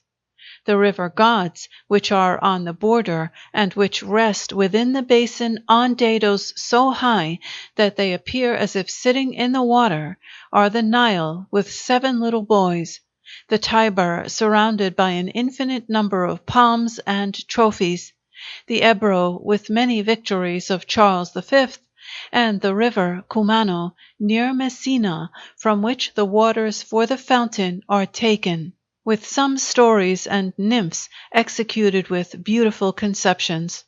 The river gods, which are on the border, and which rest within the basin on dados so high that they appear as if sitting in the water, are the Nile with 7 little boys, the Tiber surrounded by an infinite number of palms and trophies, the Ebro with many victories of Charles V, and the river Cumano near Messina, from which the waters for the fountain are taken, with some stories and nymphs executed with beautiful conceptions.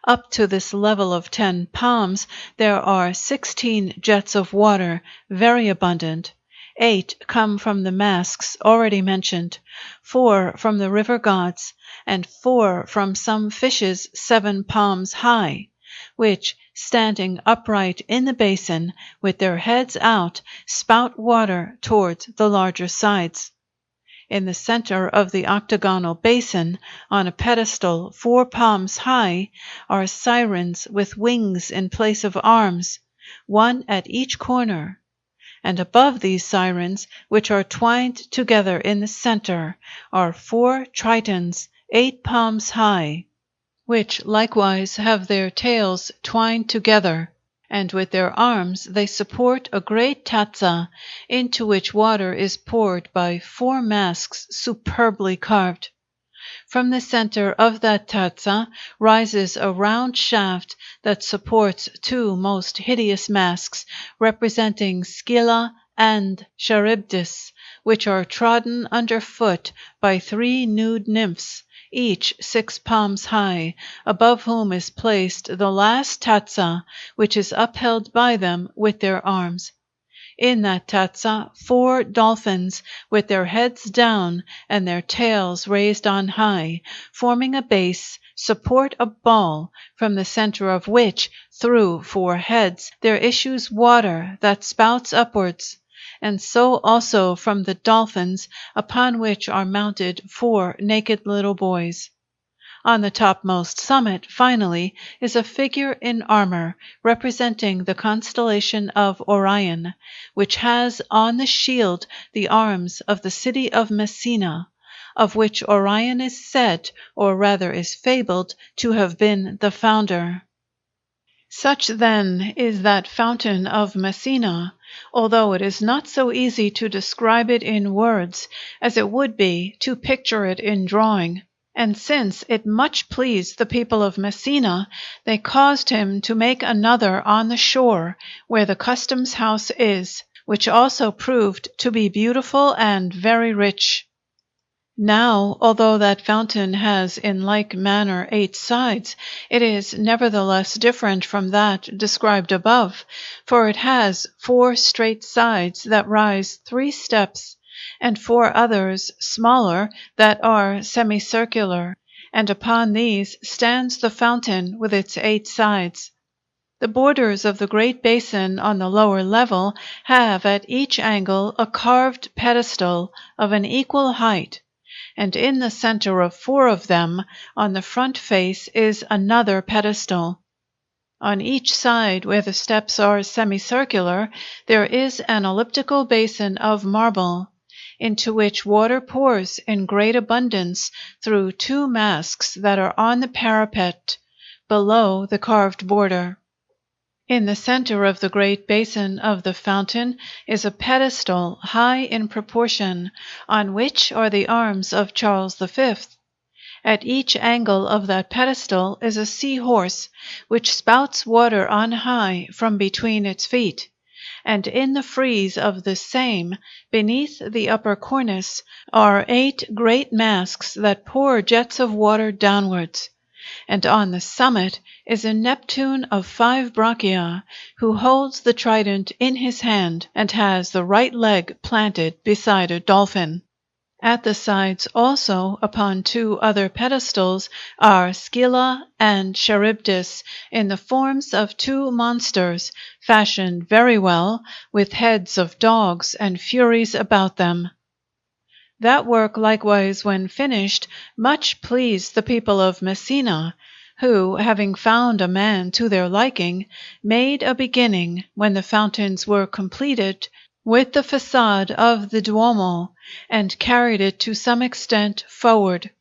Up to this level of 10 palms there are 16 jets of water, very abundant. 8 come from the masks already mentioned, 4 from the river gods, and 4 from some fishes 7 palms high, which, standing upright in the basin, with their heads out, spout water towards the larger sides. In the center of the octagonal basin, on a pedestal 4 palms high, are sirens with wings in place of arms, 1 at each corner. And above these sirens, which are twined together in the center, are 4 tritons, 8 palms high, which likewise have their tails twined together, and with their arms they support a great tazza, into which water is poured by 4 masks superbly carved. From the center of that tazza rises a round shaft that supports 2 most hideous masks, representing Scylla and Charybdis, which are trodden under foot by 3 nude nymphs, each 6 palms high, above whom is placed the last tazza, which is upheld by them with their arms. In that tazza 4 dolphins, with their heads down and their tails raised on high, forming a base, support a ball, from the center of which, through 4 heads, there issues water that spouts upwards, and so also from the dolphins, upon which are mounted 4 naked little boys. On the topmost summit, finally, is a figure in armor, representing the constellation of Orion, which has on the shield the arms of the city of Messina, of which Orion is said, or rather is fabled, to have been the founder. Such then is that fountain of Messina, although it is not so easy to describe it in words as it would be to picture it in drawing. And since it much pleased the people of Messina, they caused him to make another on the shore where the customs house is, which also proved to be beautiful and very rich. Now, although that fountain has in like manner 8 sides, it is nevertheless different from that described above, for it has 4 straight sides that rise 3 steps, and 4 others smaller that are semicircular, and upon these stands the fountain with its 8 sides. The borders of the great basin on the lower level have at each angle a carved pedestal of an equal height, and in the center of 4 of them, on the front face, is another pedestal. On each side, where the steps are semicircular, there is an elliptical basin of marble, into which water pours in great abundance through 2 masks that are on the parapet below the carved border. In the center of the great basin of the fountain is a pedestal high in proportion, on which are the arms of Charles V. At each angle of that pedestal is a sea-horse, which spouts water on high from between its feet, and in the frieze of the same, beneath the upper cornice, are 8 great masks that pour jets of water downwards. And on the summit is a Neptune of 5 brachia, who holds the trident in his hand and has the right leg planted beside a dolphin. At the sides also, upon 2 other pedestals, are Scylla and Charybdis in the forms of 2 monsters, fashioned very well, with heads of dogs and furies about them. That work likewise, when finished, much pleased the people of Messina, who, having found a man to their liking, made a beginning, when the fountains were completed, with the façade of the Duomo, and carried it to some extent forward.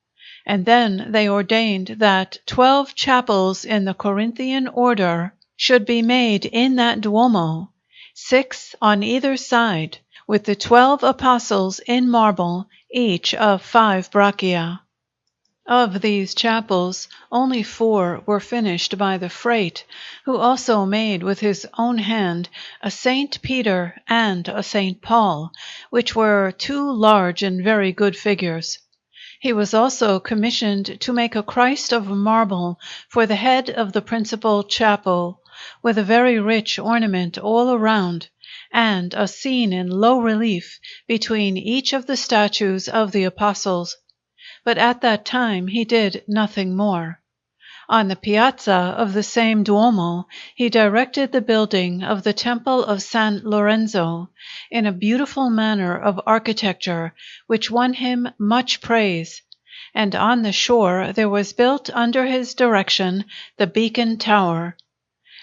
And then they ordained that 12 chapels in the Corinthian order should be made in that Duomo, 6 on either side, with the 12 apostles in marble, each of 5 brachia. Of these chapels, only 4 were finished by the Frate, who also made with his own hand a Saint Peter and a Saint Paul, which were 2 large and very good figures. He was also commissioned to make a Christ of marble for the head of the principal chapel, with a very rich ornament all around, and a scene in low relief between each of the statues of the apostles. But at that time he did nothing more. On the piazza of the same Duomo he directed the building of the Temple of San Lorenzo in a beautiful manner of architecture, which won him much praise. And on the shore there was built under his direction the Beacon Tower.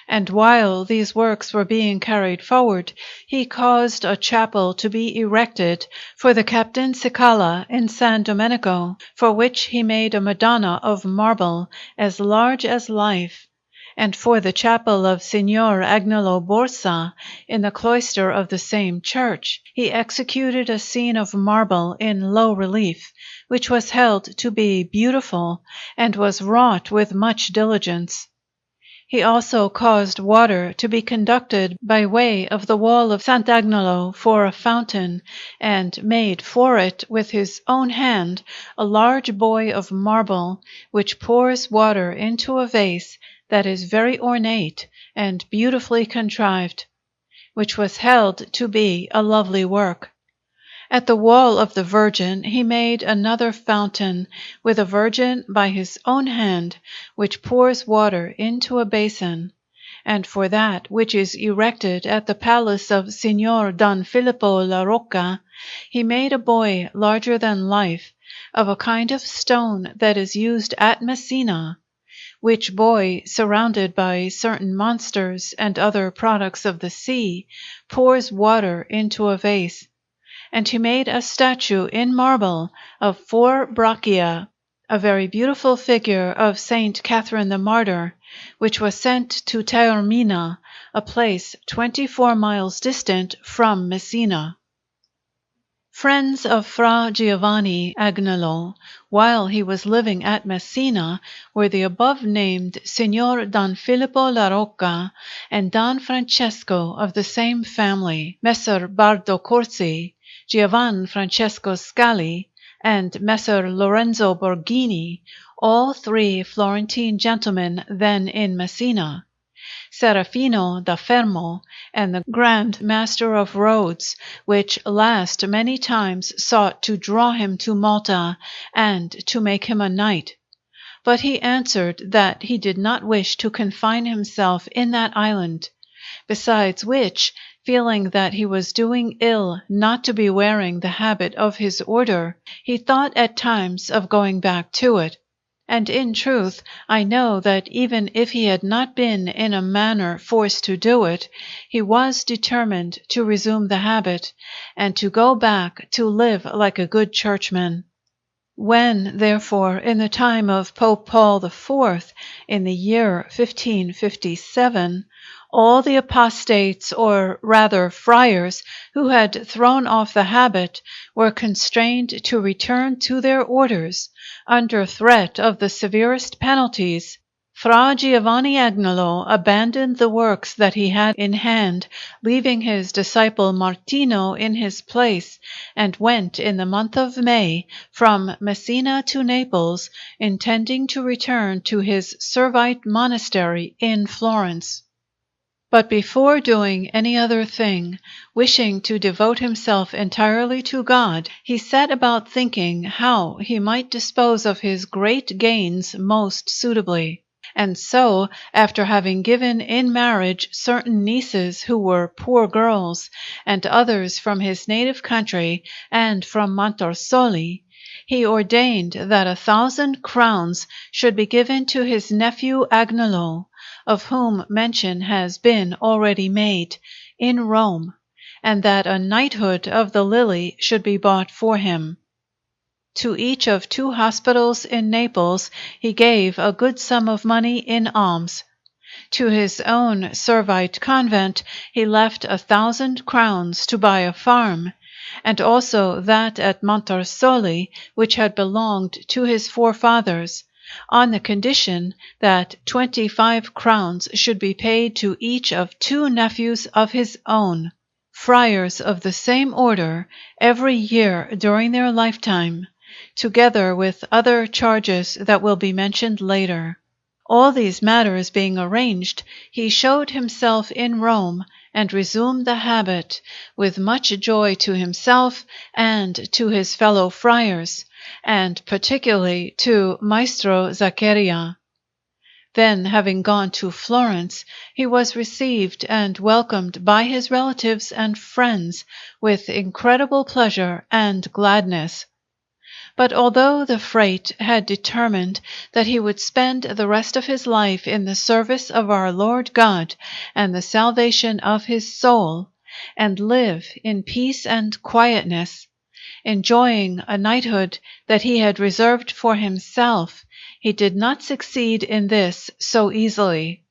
And while these works were being carried forward, he caused a chapel to be erected for the Captain Cicala in San Domenico, for which he made a Madonna of marble as large as life, and for the chapel of Signor Agnolo Borsa in the cloister of the same church, he executed a scene of marble in low relief, which was held to be beautiful, and was wrought with much diligence. He also caused water to be conducted by way of the wall of Sant'Agnolo for a fountain, and made for it with his own hand a large buoy of marble, which pours water into a vase that is very ornate and beautifully contrived, which was held to be a lovely work. At the wall of the Virgin he made another fountain, with a Virgin by his own hand, which pours water into a basin. And for that which is erected at the palace of Signor Don Filippo La Rocca, he made a buoy larger than life, of a kind of stone that is used at Messina, which buoy, surrounded by certain monsters and other products of the sea, pours water into a vase. And he made a statue in marble of 4 brachia, a very beautiful figure of Saint Catherine the Martyr, which was sent to Taormina, a place 24 miles distant from Messina. Friends of Fra Giovanni Agnolo, while he was living at Messina, were the above-named Signor Don Filippo La Rocca and Don Francesco of the same family, Messer Bardo Corsi, Giovan Francesco Scali, and Messer Lorenzo Borghini, all three Florentine gentlemen then in Messina, Serafino da Fermo, and the Grand Master of Rhodes, which last many times sought to draw him to Malta and to make him a knight. But he answered that he did not wish to confine himself in that island, besides which, feeling that he was doing ill not to be wearing the habit of his order, he thought at times of going back to it. And in truth, I know that even if he had not been in a manner forced to do it, he was determined to resume the habit, and to go back to live like a good churchman. When, therefore, in the time of Pope Paul IV, in the year 1557, all the apostates, or rather friars, who had thrown off the habit, were constrained to return to their orders, under threat of the severest penalties, Fra Giovanni Agnolo abandoned the works that he had in hand, leaving his disciple Martino in his place, and went in the month of May from Messina to Naples, intending to return to his Servite monastery in Florence. But before doing any other thing, wishing to devote himself entirely to God, he set about thinking how he might dispose of his great gains most suitably. And so, after having given in marriage certain nieces who were poor girls, and others from his native country and from Montorsoli, he ordained that 1,000 crowns should be given to his nephew Agnolo, of whom mention has been already made, in Rome, and that a knighthood of the Lily should be bought for him. To each of 2 hospitals in Naples he gave a good sum of money in alms. To his own Servite convent he left 1,000 crowns to buy a farm, and also that at Montorsoli, which had belonged to his forefathers, on the condition that 25 crowns should be paid to each of 2 nephews of his own, friars of the same order, every year during their lifetime, together with other charges that will be mentioned later. All these matters being arranged, he showed himself in Rome and resumed the habit, with much joy to himself and to his fellow friars, and particularly to Maestro Zaccaria. Then, having gone to Florence, he was received and welcomed by his relatives and friends with incredible pleasure and gladness. But although the Frate had determined that he would spend the rest of his life in the service of our Lord God and the salvation of his soul, and live in peace and quietness, enjoying a knighthood that he had reserved for himself, he did not succeed in this so easily.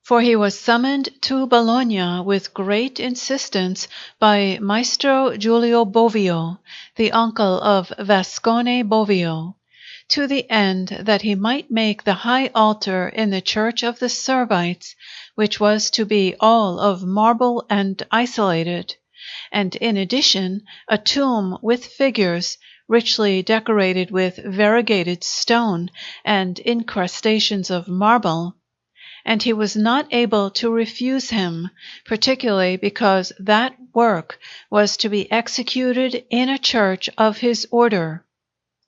For he was summoned to Bologna with great insistence by Maestro Giulio Bovio, the uncle of Vascone Bovio, to the end that he might make the high altar in the church of the Servites, which was to be all of marble and isolated, and in addition a tomb with figures, richly decorated with variegated stone and incrustations of marble. And he was not able to refuse him, particularly because that work was to be executed in a church of his order.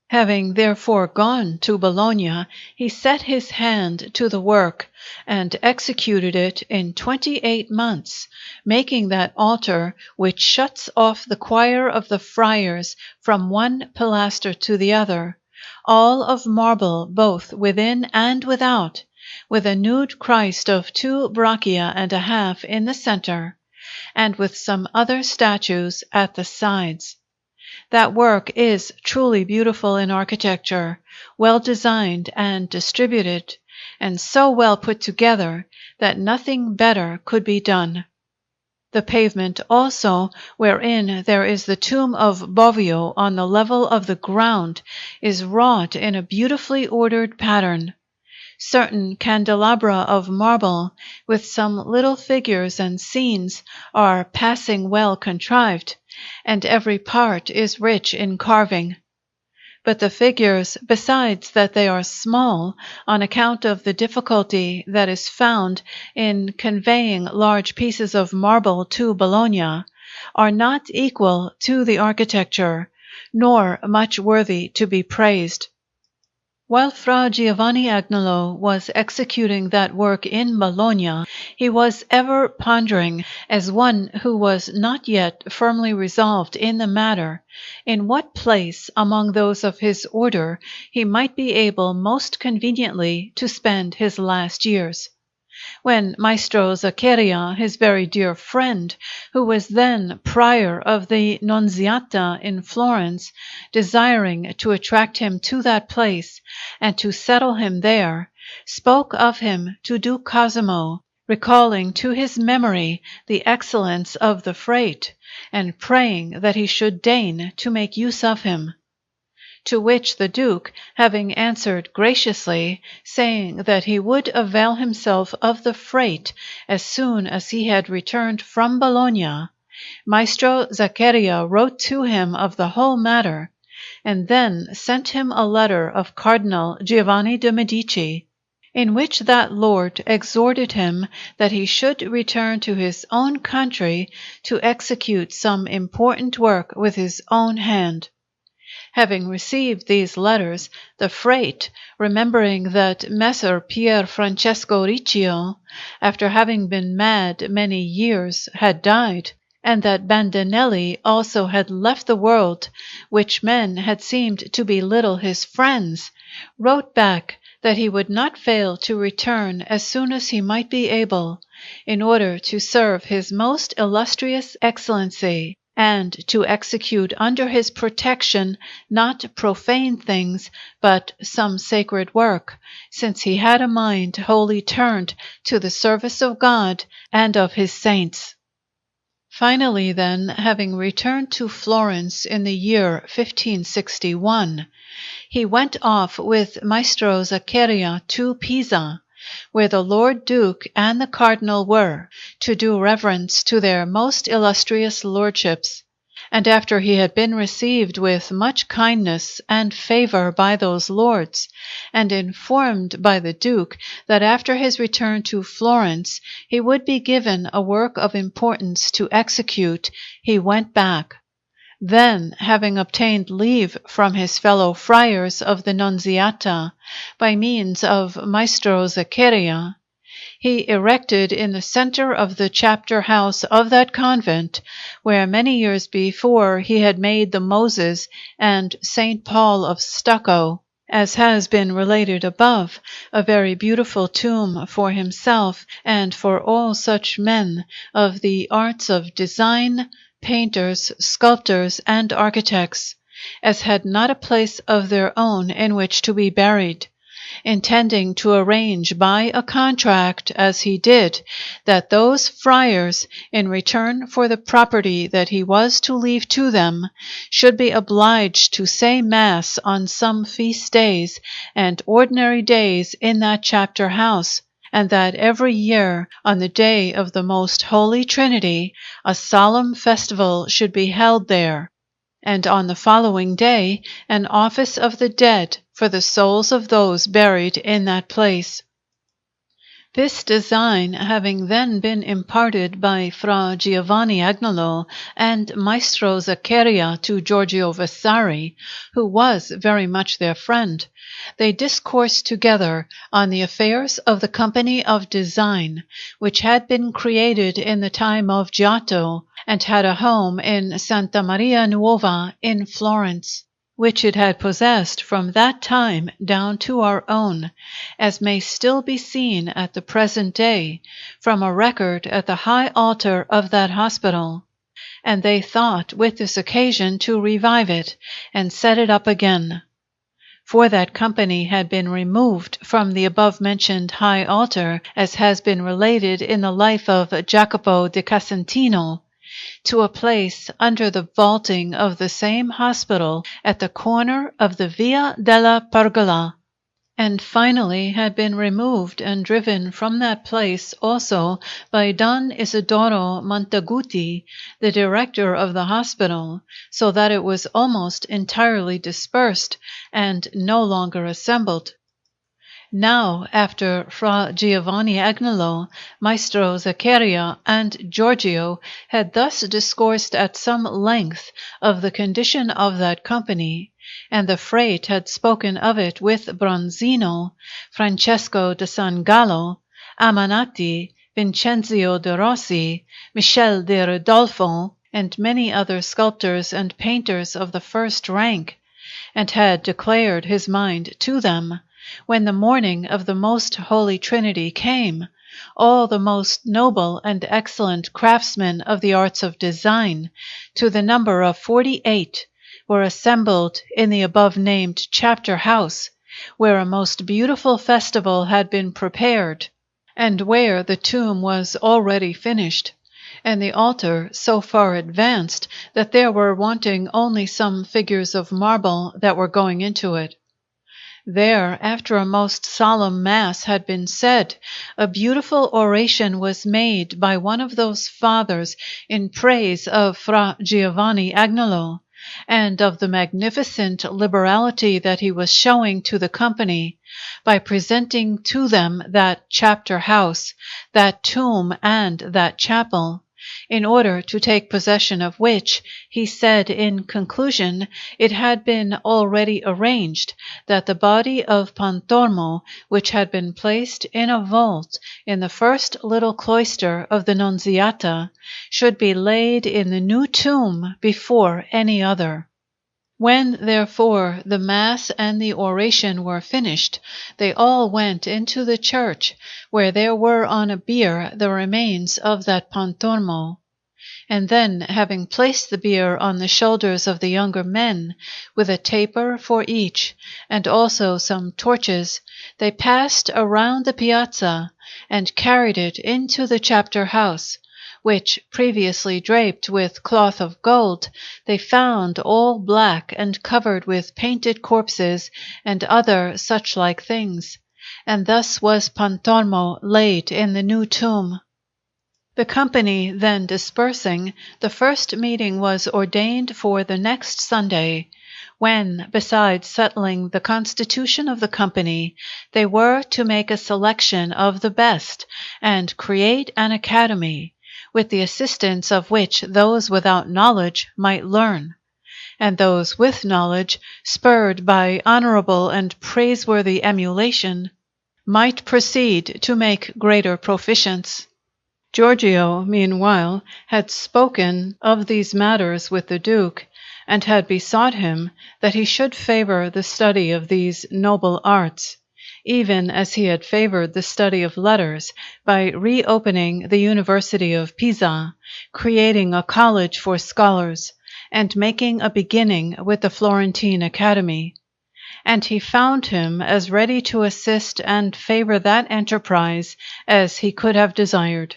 Having therefore gone to Bologna, he set his hand to the work, and executed it in 28 months, making that altar which shuts off the choir of the friars from one pilaster to the other, all of marble both within and without, with a nude Christ of 2 braccia and a half in the center, and with some other statues at the sides. That work is truly beautiful in architecture, well designed and distributed, and so well put together that nothing better could be done. The pavement also, wherein there is the tomb of Bovio on the level of the ground, is wrought in a beautifully ordered pattern. Certain candelabra of marble, with some little figures and scenes, are passing well contrived, and every part is rich in carving. But the figures, besides that they are small, on account of the difficulty that is found in conveying large pieces of marble to Bologna, are not equal to the architecture, nor much worthy to be praised. While Fra Giovanni Agnolo was executing that work in Bologna, he was ever pondering, as one who was not yet firmly resolved in the matter, in what place among those of his order he might be able most conveniently to spend his last years. When Maestro Zaccaria, his very dear friend, who was then prior of the Nunziata in Florence, desiring to attract him to that place and to settle him there, spoke of him to Duke Cosimo, recalling to his memory the excellence of the Frate, and praying that he should deign to make use of him. To which the Duke, having answered graciously, saying that he would avail himself of the Frate as soon as he had returned from Bologna, Maestro Zaccaria wrote to him of the whole matter, and then sent him a letter of Cardinal Giovanni de' Medici, in which that lord exhorted him that he should return to his own country to execute some important work with his own hand. Having received these letters, the Frate, remembering that Messer Pier Francesco Riccio, after having been mad many years, had died, and that Bandinelli also had left the world, which men had seemed to be little his friends, wrote back that he would not fail to return as soon as he might be able, in order to serve his most illustrious Excellency, and to execute under his protection not profane things, but some sacred work, since he had a mind wholly turned to the service of God and of his saints. Finally, then, having returned to Florence in the year 1561, he went off with Maestro Zaccaria to Pisa, where the Lord Duke and the Cardinal were, to do reverence to their most illustrious lordships. And after he had been received with much kindness and favour by those lords, and informed by the Duke that after his return to Florence he would be given a work of importance to execute, he went back. Then, having obtained leave from his fellow friars of the Nunziata, by means of Maestro Zaccaria, he erected in the centre of the chapter house of that convent, where many years before he had made the Moses and St. Paul of stucco, as has been related above, a very beautiful tomb for himself and for all such men of the arts of design, painters, sculptors, and architects, as had not a place of their own in which to be buried, intending to arrange by a contract, as he did, that those friars, in return for the property that he was to leave to them, should be obliged to say Mass on some feast days and ordinary days in that chapter house, and that every year, on the day of the Most Holy Trinity, a solemn festival should be held there, and on the following day an office of the dead for the souls of those buried in that place. This design having then been imparted by Fra Giovanni Agnolo and Maestro Zaccaria to Giorgio Vasari, who was very much their friend, they discoursed together on the affairs of the Company of Design, which had been created in the time of Giotto, and had a home in Santa Maria Nuova in Florence, which it had possessed from that time down to our own, as may still be seen at the present day, from a record at the high altar of that hospital. and they thought with this occasion to revive it and set it up again. For that company had been removed from the above-mentioned high altar, as has been related in the life of Jacopo di Casentino, to a place under the vaulting of the same hospital at the corner of the Via della Pergola, and finally had been removed and driven from that place also by Don Isidoro Montaguti, the director of the hospital, so that it was almost entirely dispersed and no longer assembled. Now, after Fra Giovanni Agnolo, Maestro Zaccaria, and Giorgio had thus discoursed at some length of the condition of that company, and the Frate had spoken of it with Bronzino, Francesco da San Gallo, Amanati, Vincenzio de Rossi, Michel de Ridolfo, and many other sculptors and painters of the first rank, and had declared his mind to them, when the morning of the Most Holy Trinity came, all the most noble and excellent craftsmen of the arts of design, to the number of 48, were assembled in the above-named chapter house, where a most beautiful festival had been prepared, and where the tomb was already finished, and the altar so far advanced that there were wanting only some figures of marble that were going into it. There, after a most solemn mass had been said, a beautiful oration was made by one of those fathers in praise of Fra Giovanni Agnolo, and of the magnificent liberality that he was showing to the company, by presenting to them that chapter house, that tomb, and that chapel, in order to take possession of which, he said in conclusion, it had been already arranged that the body of Pontormo, which had been placed in a vault in the first little cloister of the Nunziata, should be laid in the new tomb before any other. When, therefore, the Mass and the oration were finished, they all went into the church, where there were on a bier the remains of that Pontormo. And then, having placed the bier on the shoulders of the younger men, with a taper for each, and also some torches, they passed around the piazza, and carried it into the chapter house, which, previously draped with cloth of gold, they found all black and covered with painted corpses and other such-like things, and thus was Pontormo laid in the new tomb. The company then dispersing, the first meeting was ordained for the next Sunday, when, besides settling the constitution of the company, they were to make a selection of the best, and create an academy, with the assistance of which those without knowledge might learn, and those with knowledge, spurred by honorable and praiseworthy emulation, might proceed to make greater proficience. Giorgio, meanwhile, had spoken of these matters with the Duke, and had besought him that he should favor the study of these noble arts, even as he had favored the study of letters by reopening the University of Pisa, creating a college for scholars, and making a beginning with the Florentine Academy. And he found him as ready to assist and favor that enterprise as he could have desired.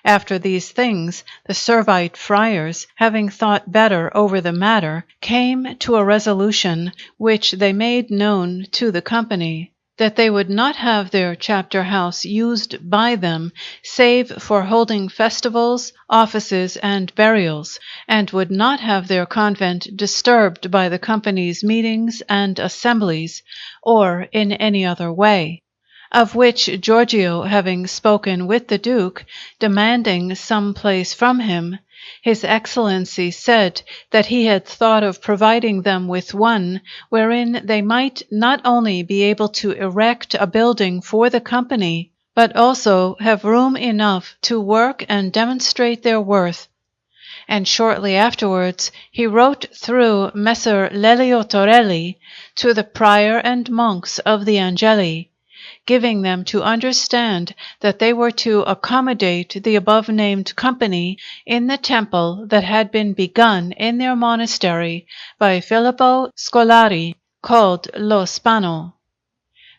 After these things, the Servite friars, having thought better over the matter, came to a resolution which they made known to the company, that they would not have their chapter house used by them save for holding festivals, offices, and burials, and would not have their convent disturbed by the company's meetings and assemblies, or in any other way. Of which Giorgio having spoken with the Duke, demanding some place from him, His Excellency said that he had thought of providing them with one wherein they might not only be able to erect a building for the company, but also have room enough to work and demonstrate their worth. And shortly afterwards he wrote through Messer Lelio Torelli to the prior and monks of the Angeli, giving them to understand that they were to accommodate the above-named company in the temple that had been begun in their monastery by Filippo Scolari, called Lo Spano.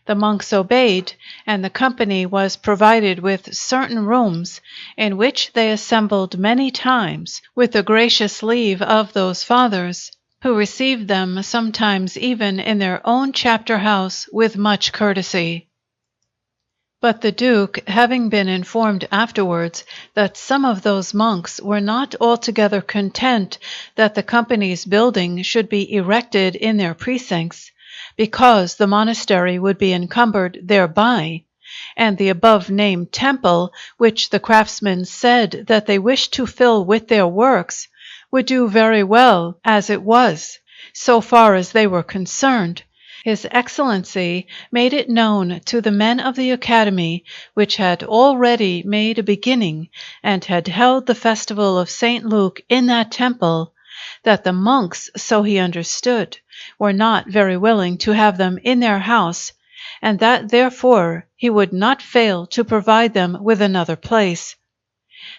The monks obeyed, and the company was provided with certain rooms, in which they assembled many times, with the gracious leave of those fathers, who received them sometimes even in their own chapter house with much courtesy. But the Duke, having been informed afterwards that some of those monks were not altogether content that the company's building should be erected in their precincts, because the monastery would be encumbered thereby, and the above-named temple, which the craftsmen said that they wished to fill with their works, would do very well as it was, so far as they were concerned, His Excellency made it known to the men of the Academy, which had already made a beginning, and had held the festival of St. Luke in that temple, that the monks, so he understood, were not very willing to have them in their house, and that therefore he would not fail to provide them with another place.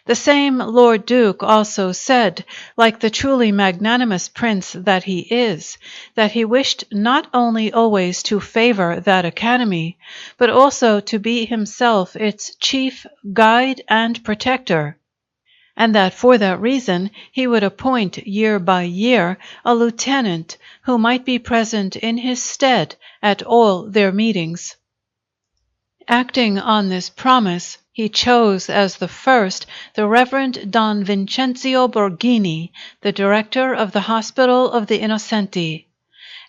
The same Lord Duke also said, like the truly magnanimous prince that he is, that he wished not only always to favor that academy, but also to be himself its chief guide and protector, and that for that reason he would appoint year by year a lieutenant who might be present in his stead at all their meetings. Acting on this promise, he chose as the first the Reverend Don Vincenzio Borghini, the director of the Hospital of the Innocenti,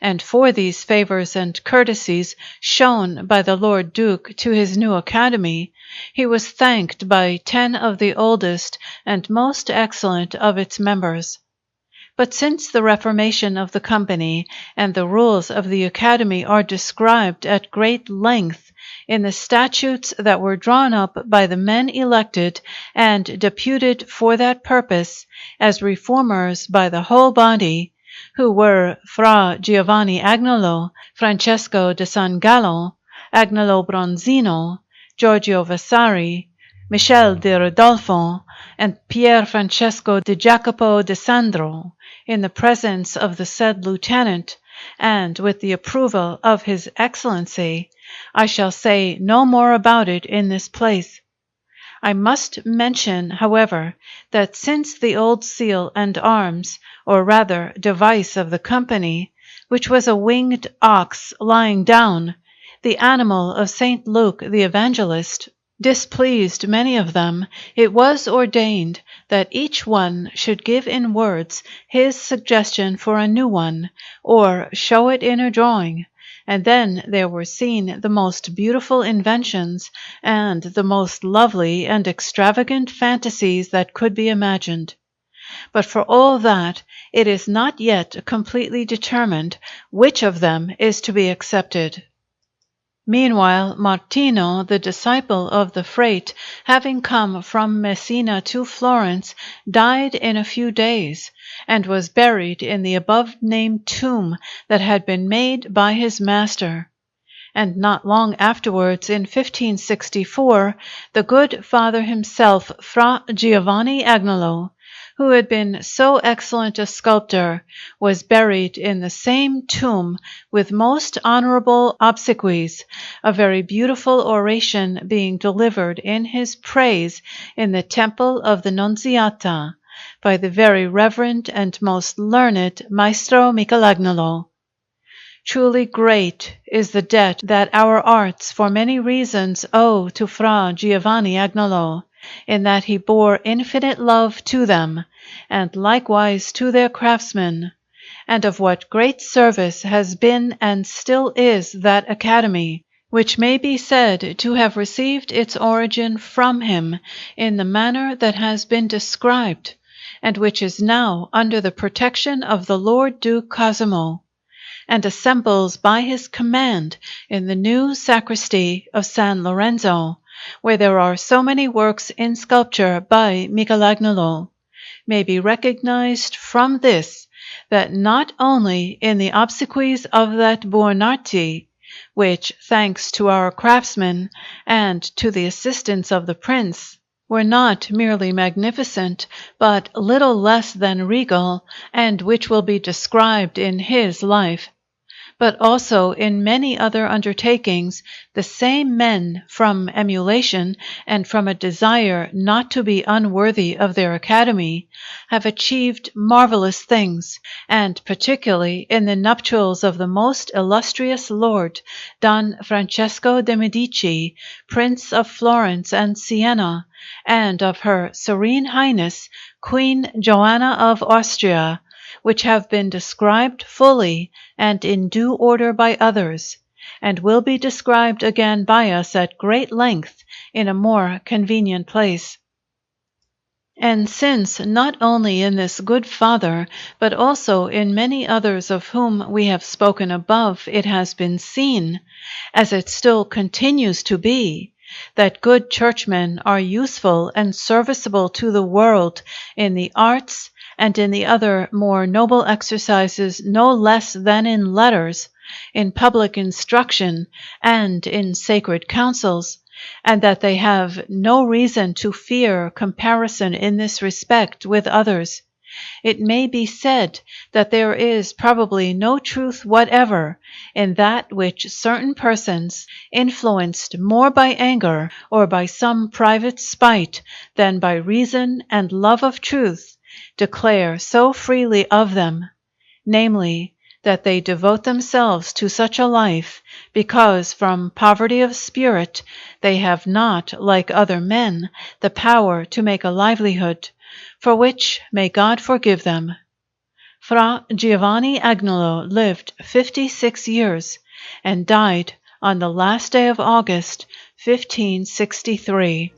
and for these favors and courtesies shown by the Lord Duke to his new academy, he was thanked by 10 of the oldest and most excellent of its members. But since the reformation of the company and the rules of the academy are described at great length in the statutes that were drawn up by the men elected and deputed for that purpose as reformers by the whole body, who were Fra Giovanni Agnolo, Francesco de San Gallo, Agnolo Bronzino, Giorgio Vasari, Michel de Rodolfo, and Pier Francesco de Jacopo de Sandro, in the presence of the said lieutenant, and with the approval of His Excellency, I shall say no more about it in this place. I must mention, however, that since the old seal and arms, or rather device of the company, which was a winged ox lying down, the animal of St. Luke the Evangelist, displeased many of them, it was ordained that each one should give in words his suggestion for a new one, or show it in a drawing, and then there were seen the most beautiful inventions and the most lovely and extravagant fantasies that could be imagined. But for all that, it is not yet completely determined which of them is to be accepted. Meanwhile, Martino, the disciple of the Frate, having come from Messina to Florence, died in a few days, and was buried in the above-named tomb that had been made by his master. And not long afterwards, in 1564, the good father himself, Fra Giovanni Agnolo, who had been so excellent a sculptor, was buried in the same tomb with most honorable obsequies, a very beautiful oration being delivered in his praise in the Temple of the Nunziata by the very reverend and most learned Maestro Michelangelo. Truly great is the debt that our arts for many reasons owe to Fra Giovanni Agnolo, in that he bore infinite love to them, and likewise to their craftsmen, and of what great service has been and still is that academy, which may be said to have received its origin from him in the manner that has been described, and which is now under the protection of the Lord Duke Cosimo, and assembles by his command in the new Sacrestia of San Lorenzo, where there are so many works in sculpture by Michelangelo, may be recognized from this, that not only in the obsequies of that Buonarroti, which, thanks to our craftsmen and to the assistance of the prince, were not merely magnificent, but little less than regal, and which will be described in his life. But also in many other undertakings, the same men, from emulation and from a desire not to be unworthy of their academy, have achieved marvelous things, and particularly in the nuptials of the most illustrious lord, Don Francesco de' Medici, Prince of Florence and Siena, and of her Serene Highness, Queen Joanna of Austria, which have been described fully and in due order by others, and will be described again by us at great length in a more convenient place. And since not only in this good father, but also in many others of whom we have spoken above, it has been seen, as it still continues to be, that good churchmen are useful and serviceable to the world in the arts and in the other more noble exercises no less than in letters, in public instruction, and in sacred councils, and that they have no reason to fear comparison in this respect with others. It may be said that there is probably no truth whatever in that which certain persons, influenced more by anger or by some private spite than by reason and love of truth, declare so freely of them, namely, that they devote themselves to such a life because from poverty of spirit they have not, like other men, the power to make a livelihood, for which may God forgive them. Fra Giovanni Agnolo lived 56 years and died on the last day of August, 1563.